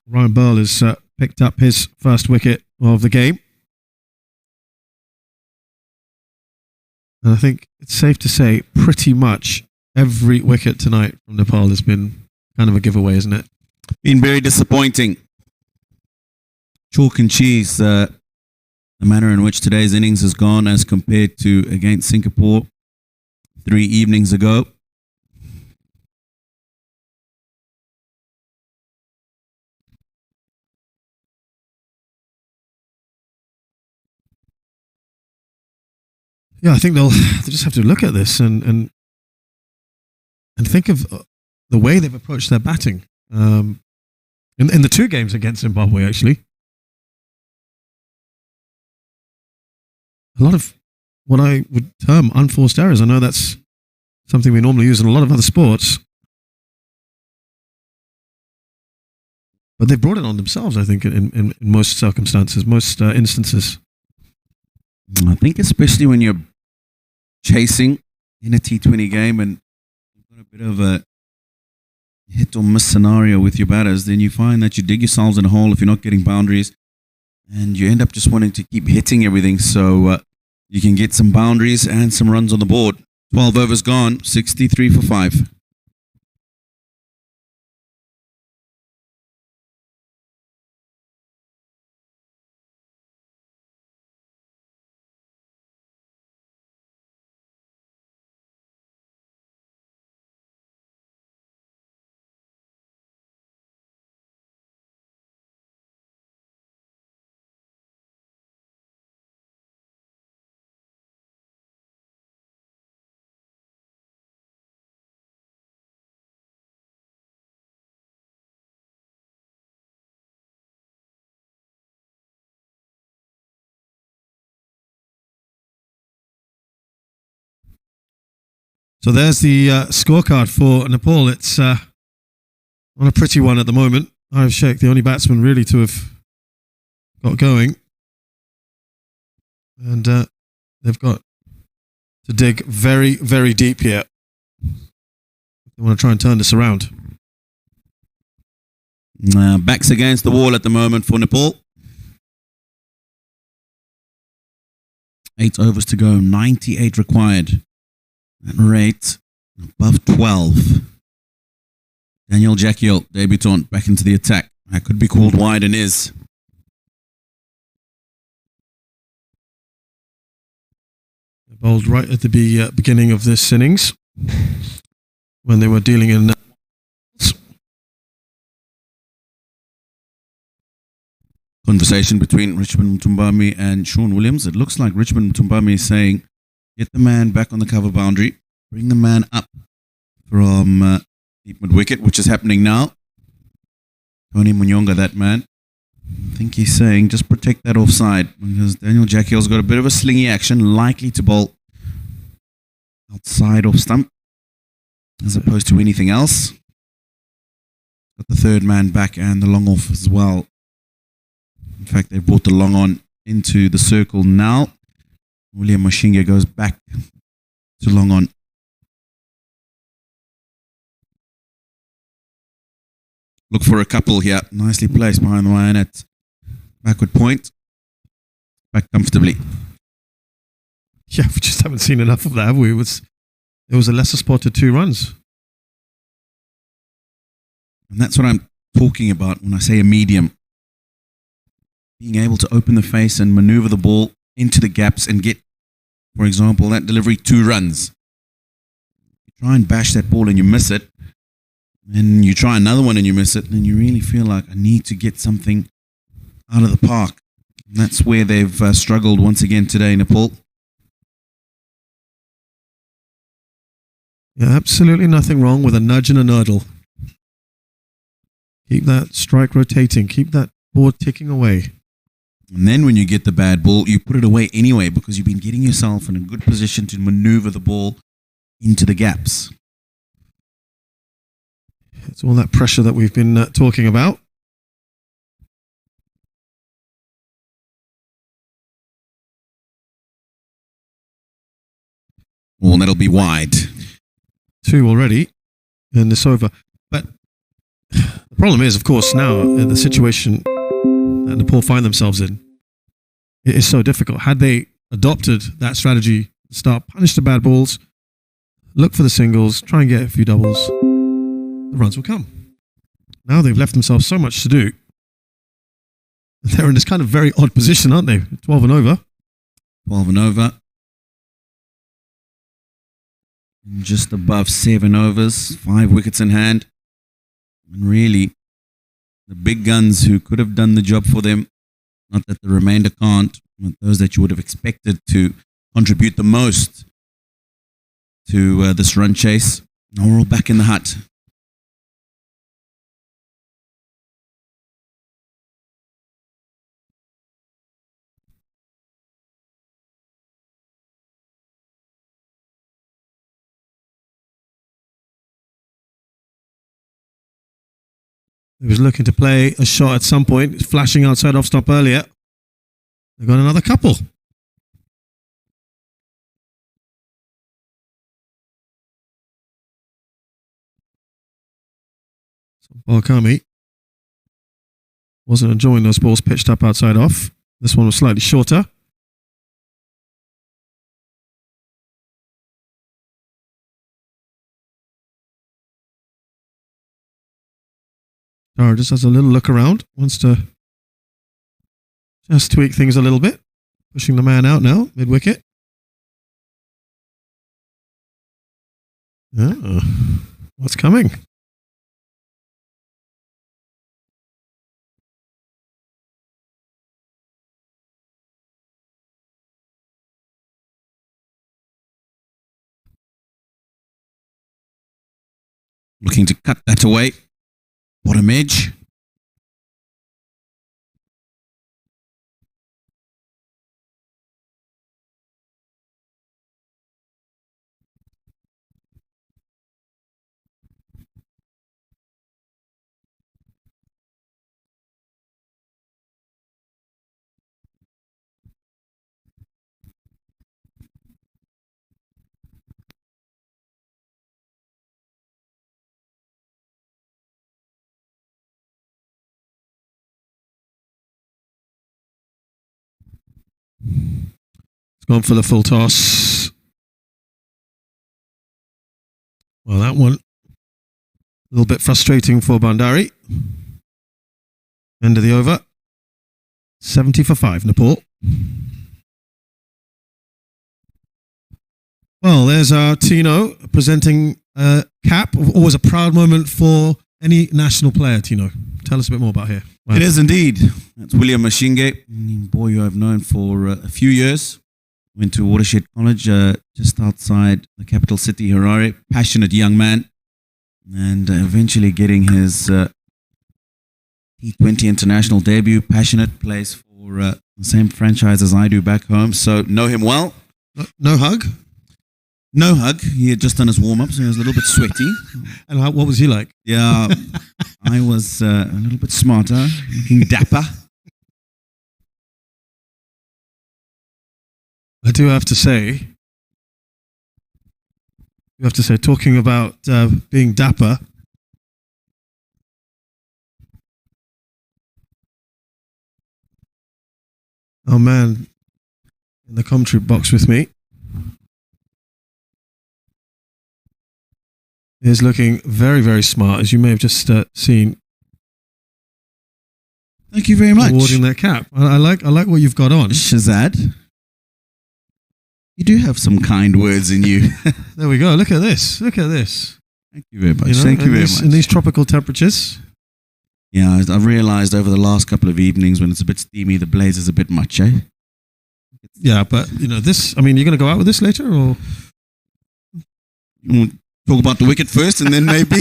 Ryan Burl has picked up his first wicket of the game. And I think it's safe to say pretty much every wicket tonight from Nepal has been kind of a giveaway, isn't it?
Been very disappointing. Chalk and cheese, the manner in which today's innings has gone as compared to against Singapore 3 evenings ago.
Yeah, I think they'll just have to look at this and think of the way they've approached their batting in the 2 games against Zimbabwe, actually. A lot of what I would term unforced errors. I know that's something we normally use in a lot of other sports. But they've brought it on themselves, I think, in most circumstances, most instances.
I think especially when you're chasing in a T20 game and you've got a bit of a hit or miss scenario with your batters, then you find that you dig yourselves in a hole if you're not getting boundaries, and you end up just wanting to keep hitting everything so you can get some boundaries and some runs on the board. 12 overs gone, 63 for 5.
So there's the scorecard for Nepal. It's not a pretty one at the moment. Arif Sheikh, the only batsman really to have got going. And they've got to dig very, very deep here. They want to try and turn this around.
Backs against the wall at the moment for Nepal. 8 overs to go, 98 required. That rate above 12. Daniel Jacquiel, debutant, back into the attack. That could be called wide and is.
They bowled right at the beginning of this innings when they were dealing in.
Conversation between Richmond Mtumbami and Sean Williams. It looks like Richmond Mtumbami is saying, get the man back on the cover boundary, bring the man up from deep mid-wicket, which is happening now. Tony Munyonga, that man. I think he's saying, just protect that offside, because Daniel Jacquiel's got a bit of a slingy action, likely to bowl outside off stump, as opposed to anything else. Got the third man back and the long off as well. In fact, they've brought the long on into the circle now. William Mashinga goes back to long on. Look for a couple here. Nicely placed behind the line at backward point. Back comfortably.
Yeah, we just haven't seen enough of that, have we? It was a lesser spotted 2 runs.
And that's what I'm talking about when I say a medium. Being able to open the face and maneuver the ball into the gaps and get, for example, that delivery 2 runs. You try and bash that ball and you miss it. And you try another one and you miss it. And you really feel like, I need to get something out of the park. And that's where they've struggled once again today, Nepal.
Yeah, absolutely nothing wrong with a nudge and a nurdle. Keep that strike rotating. Keep that board ticking away.
And then when you get the bad ball, you put it away anyway because you've been getting yourself in a good position to maneuver the ball into the gaps.
It's all that pressure that we've been talking about.
Well, that'll be wide.
2 already in this over. But the problem is, of course, now the situation that Nepal find themselves in, it is so difficult. Had they adopted that strategy, start, punish the bad balls, look for the singles, try and get a few doubles, the runs will come. Now they've left themselves so much to do. They're in this kind of very odd position, aren't they? 12 and over.
12 and over. Just above 7 overs, 5 wickets in hand. And really, the big guns who could have done the job for them, not that the remainder can't, but those that you would have expected to contribute the most to this run chase, are all back in the hut.
He was looking to play a shot at some point, flashing outside off stop earlier. They've got another couple. So Balkami wasn't enjoying those balls pitched up outside off. This one was slightly shorter. Tara just has a little look around, wants to just tweak things a little bit. Pushing the man out now, mid-wicket. Oh, what's coming?
Looking to cut that away. Bottom edge.
It's gone for the full toss. Well, that one, a little bit frustrating for Bandari. End of the over. 70 for 5, Nepal. Well, there's our Tino presenting a cap. Always a proud moment for any national player, Tino. Tell us a bit more about here. Wow.
It is indeed. That's William Mashinge, boy who I've known for a few years. Went to Watershed College just outside the capital city, Harare. Passionate young man. And eventually getting his T20 international debut. Passionate, plays for the same franchise as I do back home. So know him well.
No hug?
No hug. He had just done his warm-up, so he was a little bit sweaty.
And what was he like?
Yeah, I was a little bit smarter, looking dapper.
I do have to say, talking about being dapper, our man in the commentary box with me is looking very, very smart, as you may have just seen.
Thank you very much.
Awarding that cap. I like what you've got on.
Shazad, you do have some kind words in you.
There we go. Look at this. Look at this.
Thank you very much.
You know,
Thank you very much.
In these tropical temperatures.
Yeah, I've realized over the last couple of evenings when it's a bit steamy, the blaze is a bit much, eh?
Yeah, but you know this. I mean, you're going to go out with this later, or
You want to talk about the wicket first, and then maybe.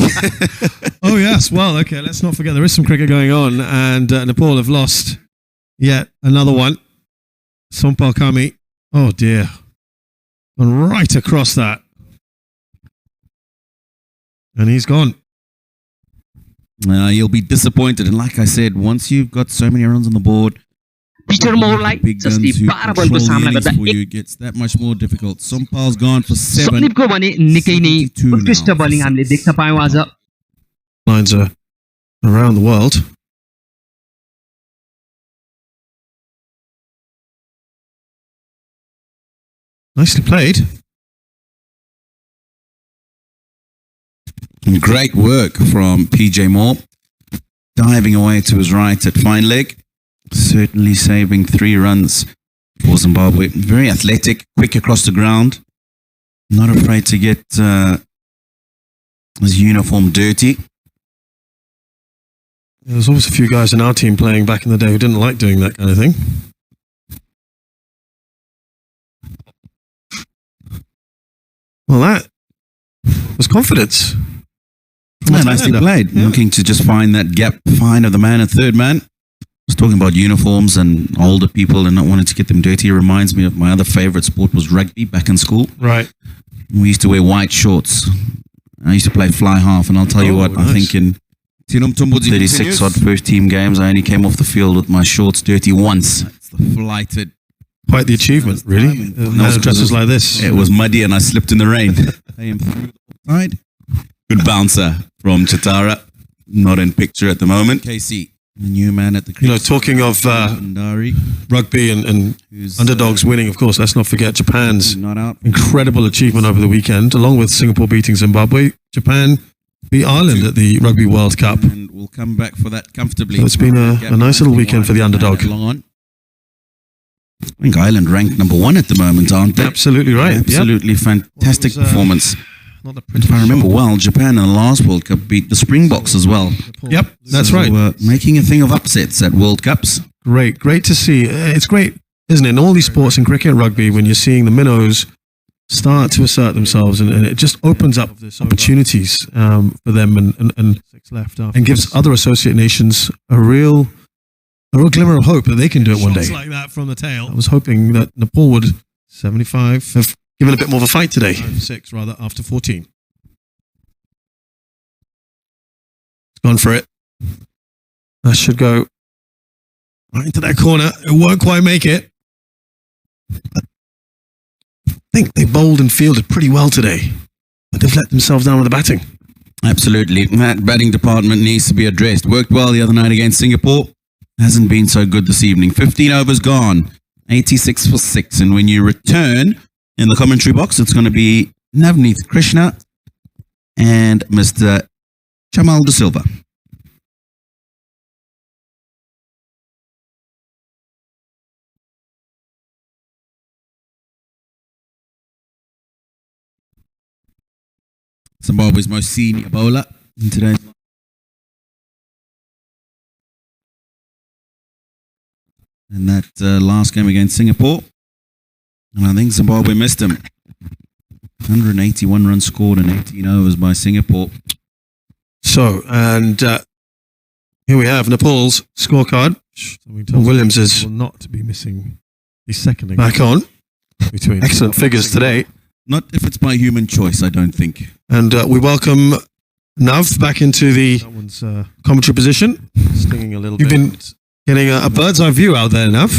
oh yes. Well, okay. Let's not forget there is some cricket going on, and Nepal have lost yet another one. Sompal Kami. Oh dear, gone right across that, and he's gone.
You'll be disappointed, and like I said, once you've got so many runs on the board,
पिचरमोहरलाई
big guns
जसले
who
12
control
बलको
the
सामना
innings
गर्दा
for you, it gets that much more difficult. Sompal's gone for 7.
सन्दीपको भने निकै नै
72 now
उत्कृष्ट
for
bowling हामीले
6.
देख्न पायौं आज
Lines are around the world. Nicely played.
Great work from PJ Moore. Diving away to his right at fine leg. Certainly saving 3 runs for Zimbabwe. Very athletic, quick across the ground. Not afraid to get his uniform dirty.
There's always a few guys in our team playing back in the day who didn't like doing that kind of thing. Well, that was confidence.
Yeah, nicely played.
Yeah.
Looking to just find that gap fine of the man and third man. I was talking about uniforms and older people and not wanting to get them dirty. It reminds me of my other favorite sport was rugby back in school.
Right.
We used to wear white shorts. I used to play fly half, and I'll tell you
Oh,
what, I
nice.
think in 36 odd first team games, I only came off the field with my shorts dirty once. It's the flighted.
Quite the achievement, really.
No,
Dresses like this.
It was muddy and I slipped in the rain. Play him through the side. Good bouncer from Chitara. Not in picture at the moment. KC, the new man at the crease.
You know, talking of
Bandari,
rugby and
who's
underdogs winning, of course, let's not forget Japan's
not out.
incredible achievement over the weekend, along with Singapore beating Zimbabwe. Japan beat Ireland at the Rugby World Cup.
And we'll come back for that comfortably.
So it's been a nice little weekend for the underdog.
Long on. I think Ireland ranked number 1 at the moment, aren't they?
Absolutely right. Yep.
Absolutely fantastic
Well, it was,
performance.
Not the
If I remember well, Japan in the last World Cup beat the Springboks as well.
Yep, that's
So,
right.
making a thing of upsets at World Cups.
Great to see. It's great, isn't it? In all these sports, in cricket and rugby, when you're seeing the minnows start to assert themselves, and it just opens up opportunities for them, and gives other associate nations a real glimmer of hope that they can do it one day.
Shots like that from the tail.
I was hoping that Nepal would 75 have given a bit more of a fight today.
6 rather after 14.
It's gone for it. That should go right into that corner. It won't quite make it. I think they bowled and fielded pretty well today, but they've let themselves down with the batting.
Absolutely. That batting department needs to be addressed. Worked well the other night against Singapore. Hasn't been so good this evening. 15 overs gone. 86 for 6. And when you return in the commentary box, it's going to be Navneet Krishna and Mr. Chamal De Silva. Zimbabwe's most senior bowler in today's. And that last game against Singapore. And I think Zimbabwe missed him. 181 runs scored in 18 overs by Singapore.
So, and here we have Nepal's scorecard. Williams is
will not be missing the second again.
back on.
Between
Excellent figures today.
Not if it's by human choice, I don't think.
And we welcome Nav back into the
That one's
commentary position.
stinging a little
You've
bit.
been getting a bird's eye view out there, Nav.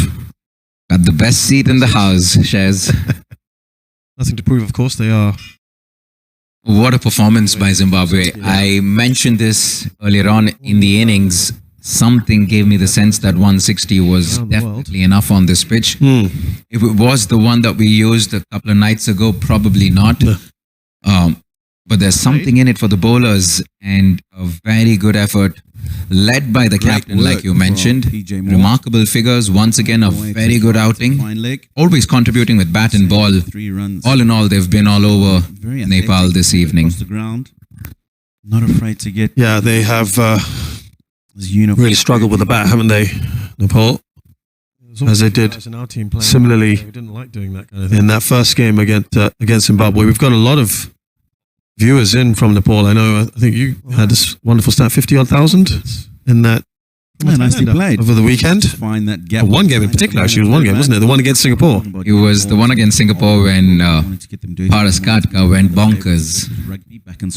Got the best seat in the house, Shez.
Nothing to prove, of course. They are.
What a performance by Zimbabwe. I mentioned this earlier on in the innings. Something gave me the sense that 160 was
Around the world.
definitely enough on this pitch. If it was the one that we used a couple of nights ago, probably not. But there's something in it for the bowlers and a very good effort led by the
Great
captain,
work
like you
from
mentioned.
PJ Moore.
Remarkable figures. Once again, a very good outing.
Fine leg.
Always contributing with bat and ball.
3 runs.
All in all, they've been all over
Very
Nepal
athletic
this evening.
across the ground. Not afraid to get
Yeah, they have
his uniform.
really struggled with the bat, haven't they, Nepal? As they did
In our team playing
similarly
we didn't like doing that kind of thing.
in that first game against Zimbabwe. We've got a lot of viewers in from Nepal. I know, I think you had this wonderful stat, 50-odd thousand in that
Yeah, nicely played.
over the weekend.
Find that gap.
One game in particular, actually, it was one game, wasn't it? The one against Singapore.
It was the one against Singapore when Paras Katka went bonkers.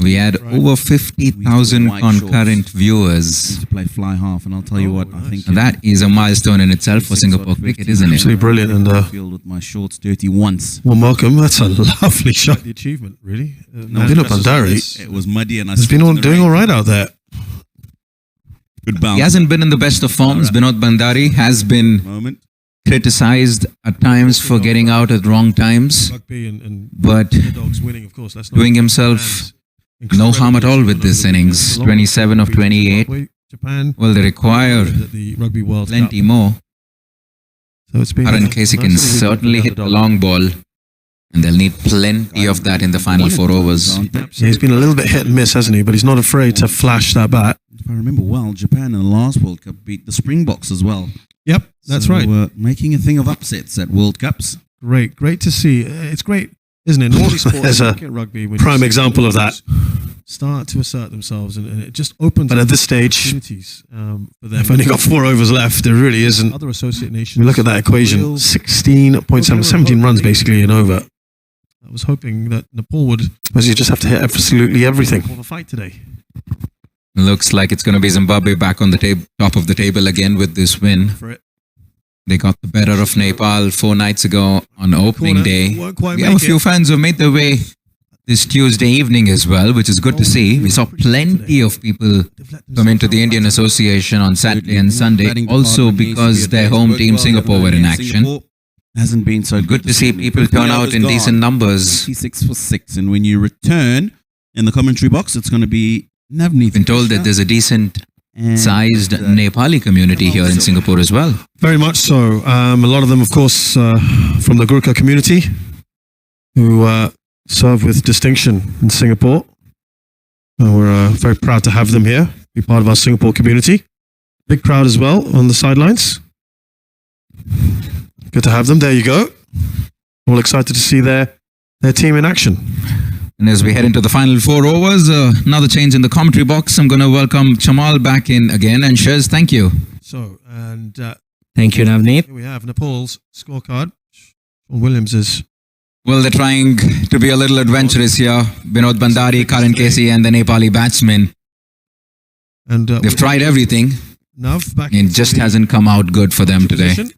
We had over 50,000 concurrent viewers.
To play fly half, and I'll tell you what, I think
And that is a milestone in itself for Singapore cricket, isn't it?
Absolutely brilliant. And
field with my shorts dirty once.
well, Malcolm, that's a lovely shot.
The achievement, really.
Vinod Bandari
It was muddy, and I
has been doing all right out there.
Good bounce.
He hasn't been in the best of forms. Vinod Bandari has been
moment.
criticized at times for getting out at wrong times,
Rugby and
but
the Dogs winning, of course. That's not
doing himself no harm at all with this innings. 27 of 28.
Japan.
Well, they require
The Rugby World
plenty
Cup.
more.
So it's been.
Aaron Casey can certainly hit the long ball, and they'll need plenty of that in the final 4 overs.
Yeah, he's been a little bit hit and miss, hasn't he? But he's not afraid to flash that bat.
If I remember well, Japan in the last World Cup beat the Springboks as well.
Yep, that's
So,
right.
Making a thing of upsets at World Cups.
Great to see. It's great, isn't it? In all these sports,
There's a
cricket, rugby, when you
prime
see
example of that.
start to assert themselves, and it just opens
But
up
at this stage,
opportunities for them.
they've only got 4 overs left. There really isn't.
Other associate nations.
We look at that equation,
Wales,
16.7, 17 runs basically in over.
I was hoping that Nepal would
Because you just have to hit absolutely everything.
have a fight today.
Looks like it's going to be Zimbabwe back on the top of the table again with this win.
For it.
They got the better of Nepal 4 nights ago on opening
Corner,
day.
won't quite
We have a
make
few
it.
fans who made their way this Tuesday evening as well, which is good to see. We saw plenty of people come into the Indian Association on Saturday and Sunday, also because their home team Singapore were in action.
Hasn't been so
Good to see people turn out in decent numbers.
56 for 6, and when you return in the commentary box, it's going to be Navneet.
Been told that there's a decent sized Nepali community here in Singapore as well.
Very much so. A lot of them, of course, from the Gurkha community who serve with distinction in Singapore. We're very proud to have them here, be part of our Singapore community. Big crowd as well on the sidelines. Good to have them. There you go. All excited to see their team in action.
And as we head into the final 4 overs, another change in the commentary box. I'm going to welcome Chamal back in again. And Shez, thank you.
So, and
Thank you, Navneet.
here we have Nepal's scorecard. Sean Williams is
Well, they're trying to be a little adventurous here. Vinod Bandari, Karan Casey, and the Nepali batsmen.
and
They've tried everything.
Nav back
It just
into the
hasn't come out good for them today.
position.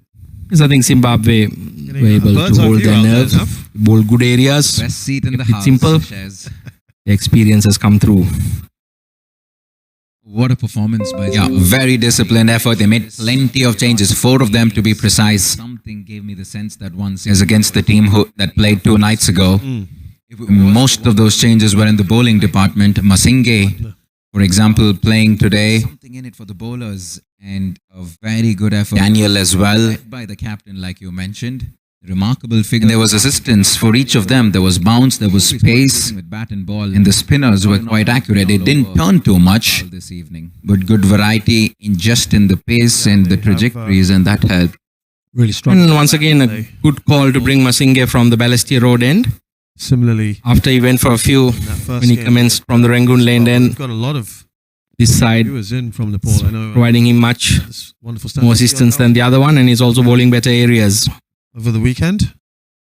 Because I think Zimbabwe were able
bird's
to
eye
hold
view
their
out there,
nerve,
Nav.
bowl good areas.
Best seat in the
Keep it
house.
simple.
Shez.
The experience has come through.
What a performance by Zimbawe. Very disciplined effort. They made plenty of changes, 4 of them to be precise. Something gave me the sense that once is against the team that played 2 nights ago. Most of those changes were in the bowling department. Masinge, for example, playing today. Something in it for the bowlers and a very good effort. Daniel as well, led by the captain, like you mentioned. Remarkable figure. There was assistance for each of them. There was bounce, there was pace with bat and ball, and the spinners were quite accurate. It didn't turn too much this evening, but good variety in the pace and the trajectories, and that helped.
Really strong.
And once again, a good call to bring Masinge from the Balestier Road end.
Similarly,
After he went for a few, when he commenced from the Rangoon lane
we've
end,
got a lot of
this side
viewers in from Nepal. I know.
providing him much
This wonderful
more
stand
assistance than the other one, and he's also bowling better areas.
over the weekend.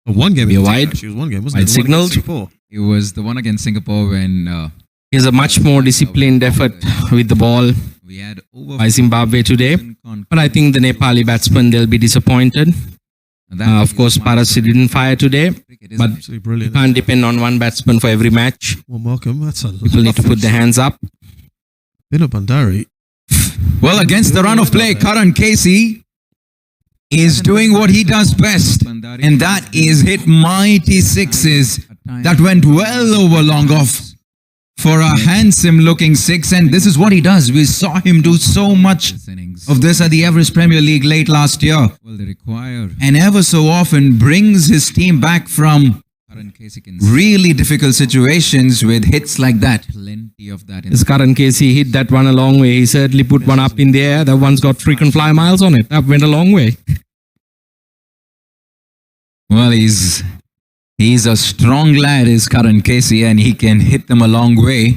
One game.
Be
in
wide.
Actually, it was one game, wasn't
Wide
it? The one against
signalled.
Singapore.
It was the one against Singapore when
He has a much more disciplined effort with the ball
we had over
by Zimbabwe today. But I think the Nepali batsmen, they'll be disappointed. Of course, Paras didn't fire today, but
Absolutely
you
brilliant.
can't depend on one batsman for every match.
Well, Malcolm, that's a
People need to put their hands up.
Bino Bandari.
Well, against the run of play, Karan Casey is doing what he does best, and that is hit mighty sixes that went well over long off for a handsome looking 6, and this is what he does. We saw him do so much of this at the Everest Premier League late last year, and ever so often brings his team back from really difficult situations with hits like that. Plenty of that.
This Karan Casey hit that one a long way. He certainly put one up in the air. That one's got frequent fly miles on it. That went a long way.
Well, he's a strong lad, is Karan Casey, and he can hit them a long way.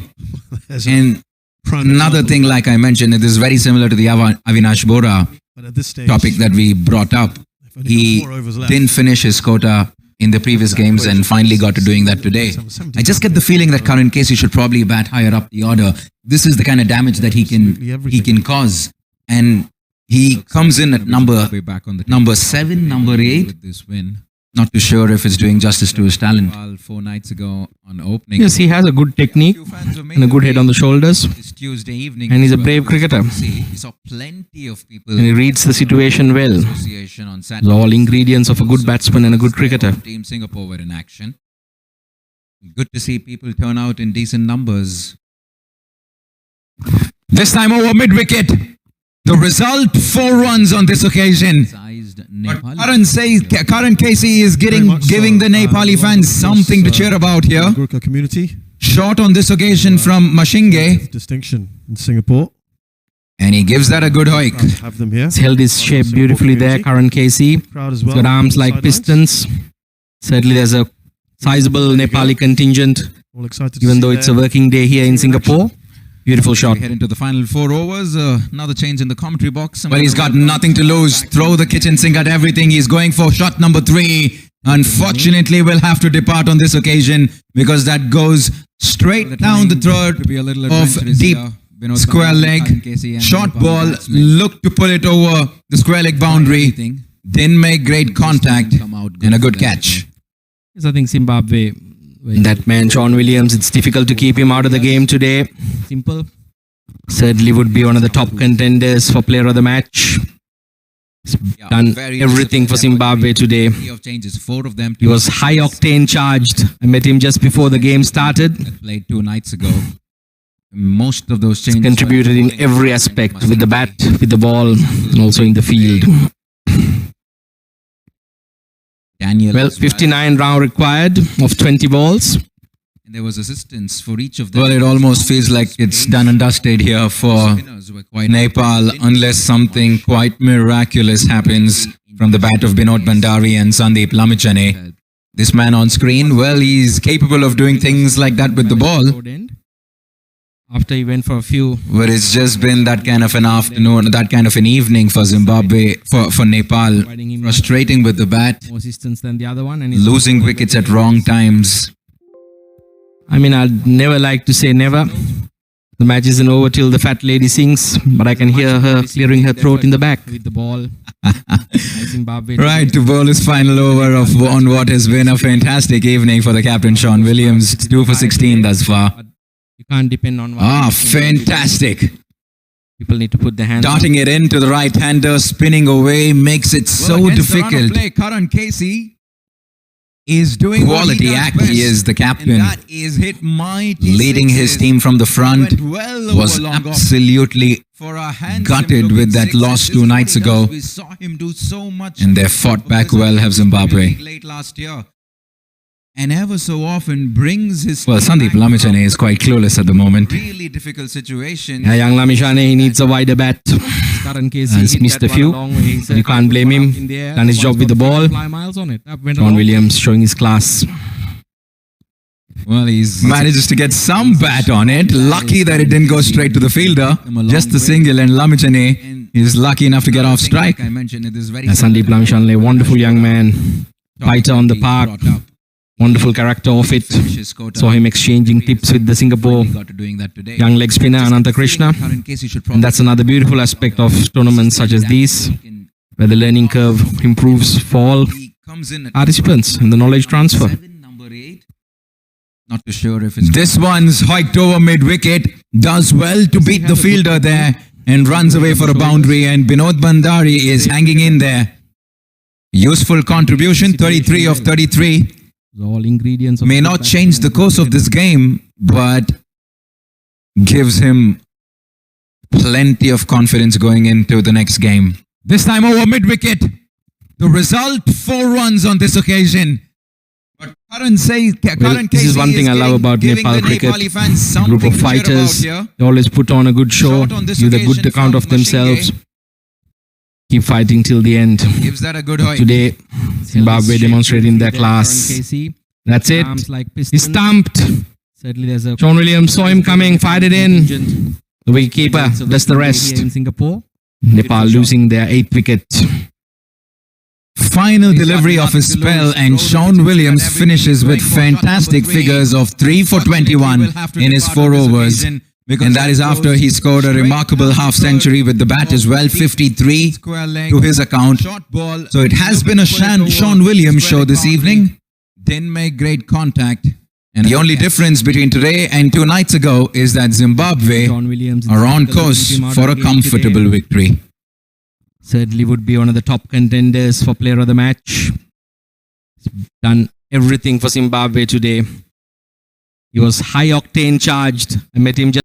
There's
And
prime
another
example.
thing, like I mentioned, it is very similar to the Avinash Bora
But at this stage,
topic that we brought up.
they've only got
He
4 overs left.
didn't finish his quota in the previous games and finally got to doing that today. I just get the feeling that Karan Casey should probably bat higher up the order. This is the kind of damage that he can cause, and he comes in at number 7, number 8. Not too sure if it's doing justice to his talent. 4 nights ago on opening.
Yes, he has a good technique and a good head on the shoulders.
It's Tuesday evening,
And he's a brave cricketer.
We saw plenty of people.
And he reads the situation well.
Association on Saturday.
All ingredients of a good batsman and a good cricketer.
Team Singapore were in action. Good to see people turn out in decent numbers. This time over mid-wicket. The result, 4 runs on this occasion. But Karan Casey is giving the Nepali fans something to cheer about here.
Gurkha community.
Shot on this occasion from Masinge,
Distinction in Singapore.
and he gives that a good hoik.
Proud to have them here.
He's held his shape beautifully there, Karan Casey.
Proud as
He's
well.
got arms like
Sidelines.
pistons. Certainly there's a sizable Nepali contingent,
All excited to
even
see
though it's a
their
working day here in Singapore. Beautiful shot.
We head into the final 4 overs. Another change in the commentary box. Well, he's got nothing to lose. Throw the kitchen sink at everything. He's going for shot number 3. Unfortunately, we'll have to depart on this occasion because that goes straight down the throat of deep square leg. Short ball, looked to pull it over the square leg boundary. Didn't make great contact, and a good catch.
Yes, I think Zimbabwe, that man Sean Williams, it's difficult to keep him out of the game today. Simple. Certainly would be one of the top contenders for player of the match. He's done everything for Zimbabwe today. He was high octane charged. I met him just before the game started.
Played 2 nights ago. Most of those changes
Contributed in every aspect, with the bat, with the ball, and also in the field.
Daniel.
Well, 59 round required of 20 balls.
There was assistance for each of them. Well, it almost feels like it's done and dusted here for Nepal, unless something quite miraculous happens from the bat of Binod Bandari and Sandeep Lamichhane. This man on screen, well, he's capable of doing things like that with the ball.
After he went for a few.
But it's just been that kind of an afternoon, that kind of an evening for Zimbabwe, for Nepal. Frustrating with the bat,
More assistance than the other one. And
losing wickets at wrong times.
I mean, I'd never like to say never. The match isn't over till the fat lady sings, but I can hear her clearing her throat in the back. With the ball. Zimbabwe.
Right, to bowl his final over on what has been a fantastic evening for the captain, Sean Williams. It's 2 for 16 thus far.
You can't depend on one.
Ah, fantastic.
People need to put their hands
Darting it into the right-hander, spinning away, makes it so
against the run of
difficult.
play, Karan Casey is doing what
Quality
he does
act.
best,
He is the captain.
and that is hit mighty
Leading his
sixes.
team from the front.
Went well over
Was
long off
absolutely
for a handsome
gutted
looking
with that
sixes.
loss
This
2
is what
nights
he does.
ago.
We saw him do so much,
And they fought back well, have Zimbabwe.
late last year, and ever so often brings his
Well,
team
Sandeep
back
Lamichhane
from
is quite clueless at the moment.
really difficult situation.
Yeah, young Lamishane, he needs a wider bat. Karan Casey
Has
hit
missed
that
a few.
one long way. He said,
You can't blame
"Put one
him.
up in the air,
Done his
the
job
one's
with the
got
ball."
5 miles on it. That went a
John
long way.
Williams showing his class.
Well, he's
Manages to get some bat on it. Lucky that it didn't go straight to the fielder. Just the single, and Lamichane is lucky enough to get off strike.
Like I mentioned, it is very
Sandeep Lamishane, wonderful young man. Fighter on the park. Wonderful character of it. Saw him exchanging tips with the Singapore young leg spinner Ananta Krishna. And that's another beautiful aspect of tournaments such as these, where the learning curve improves for all participants and the knowledge transfer.
Not too sure if it's
This one's hiked over mid-wicket. Does well to beat the fielder there and runs away for a boundary. And Binod Bandari is hanging in there. Useful contribution, 33 of 33.
All ingredients of
May not change the course of this game, but gives him plenty of confidence going into the next game. This time over mid-wicket. The result, 4 runs on this occasion. But Karan
This is one thing I love about Nepal cricket. Group of fighters, they always put on a good show, give a good account of themselves, keep fighting till the end.
Gives that a good height.
Today, Zimbabwe demonstrating their class. That's it. He stumped. Sean Williams saw him coming, fired it in. The wicketkeeper does the rest. Nepal losing their 8th wicket.
Final delivery of his spell, and Sean Williams finishes with fantastic figures of 3 for 21 in his 4 overs. And that is after he scored a remarkable half-century with the bat as well, 53 to his account. So it has been a Sean Williams show this evening.
Didn't make great contact.
And the only difference between today and 2 nights ago is that Zimbabwe are on course for a comfortable victory.
Certainly would be one of the top contenders for player of the match. He's done everything for Zimbabwe today. He was high octane charged. I met him just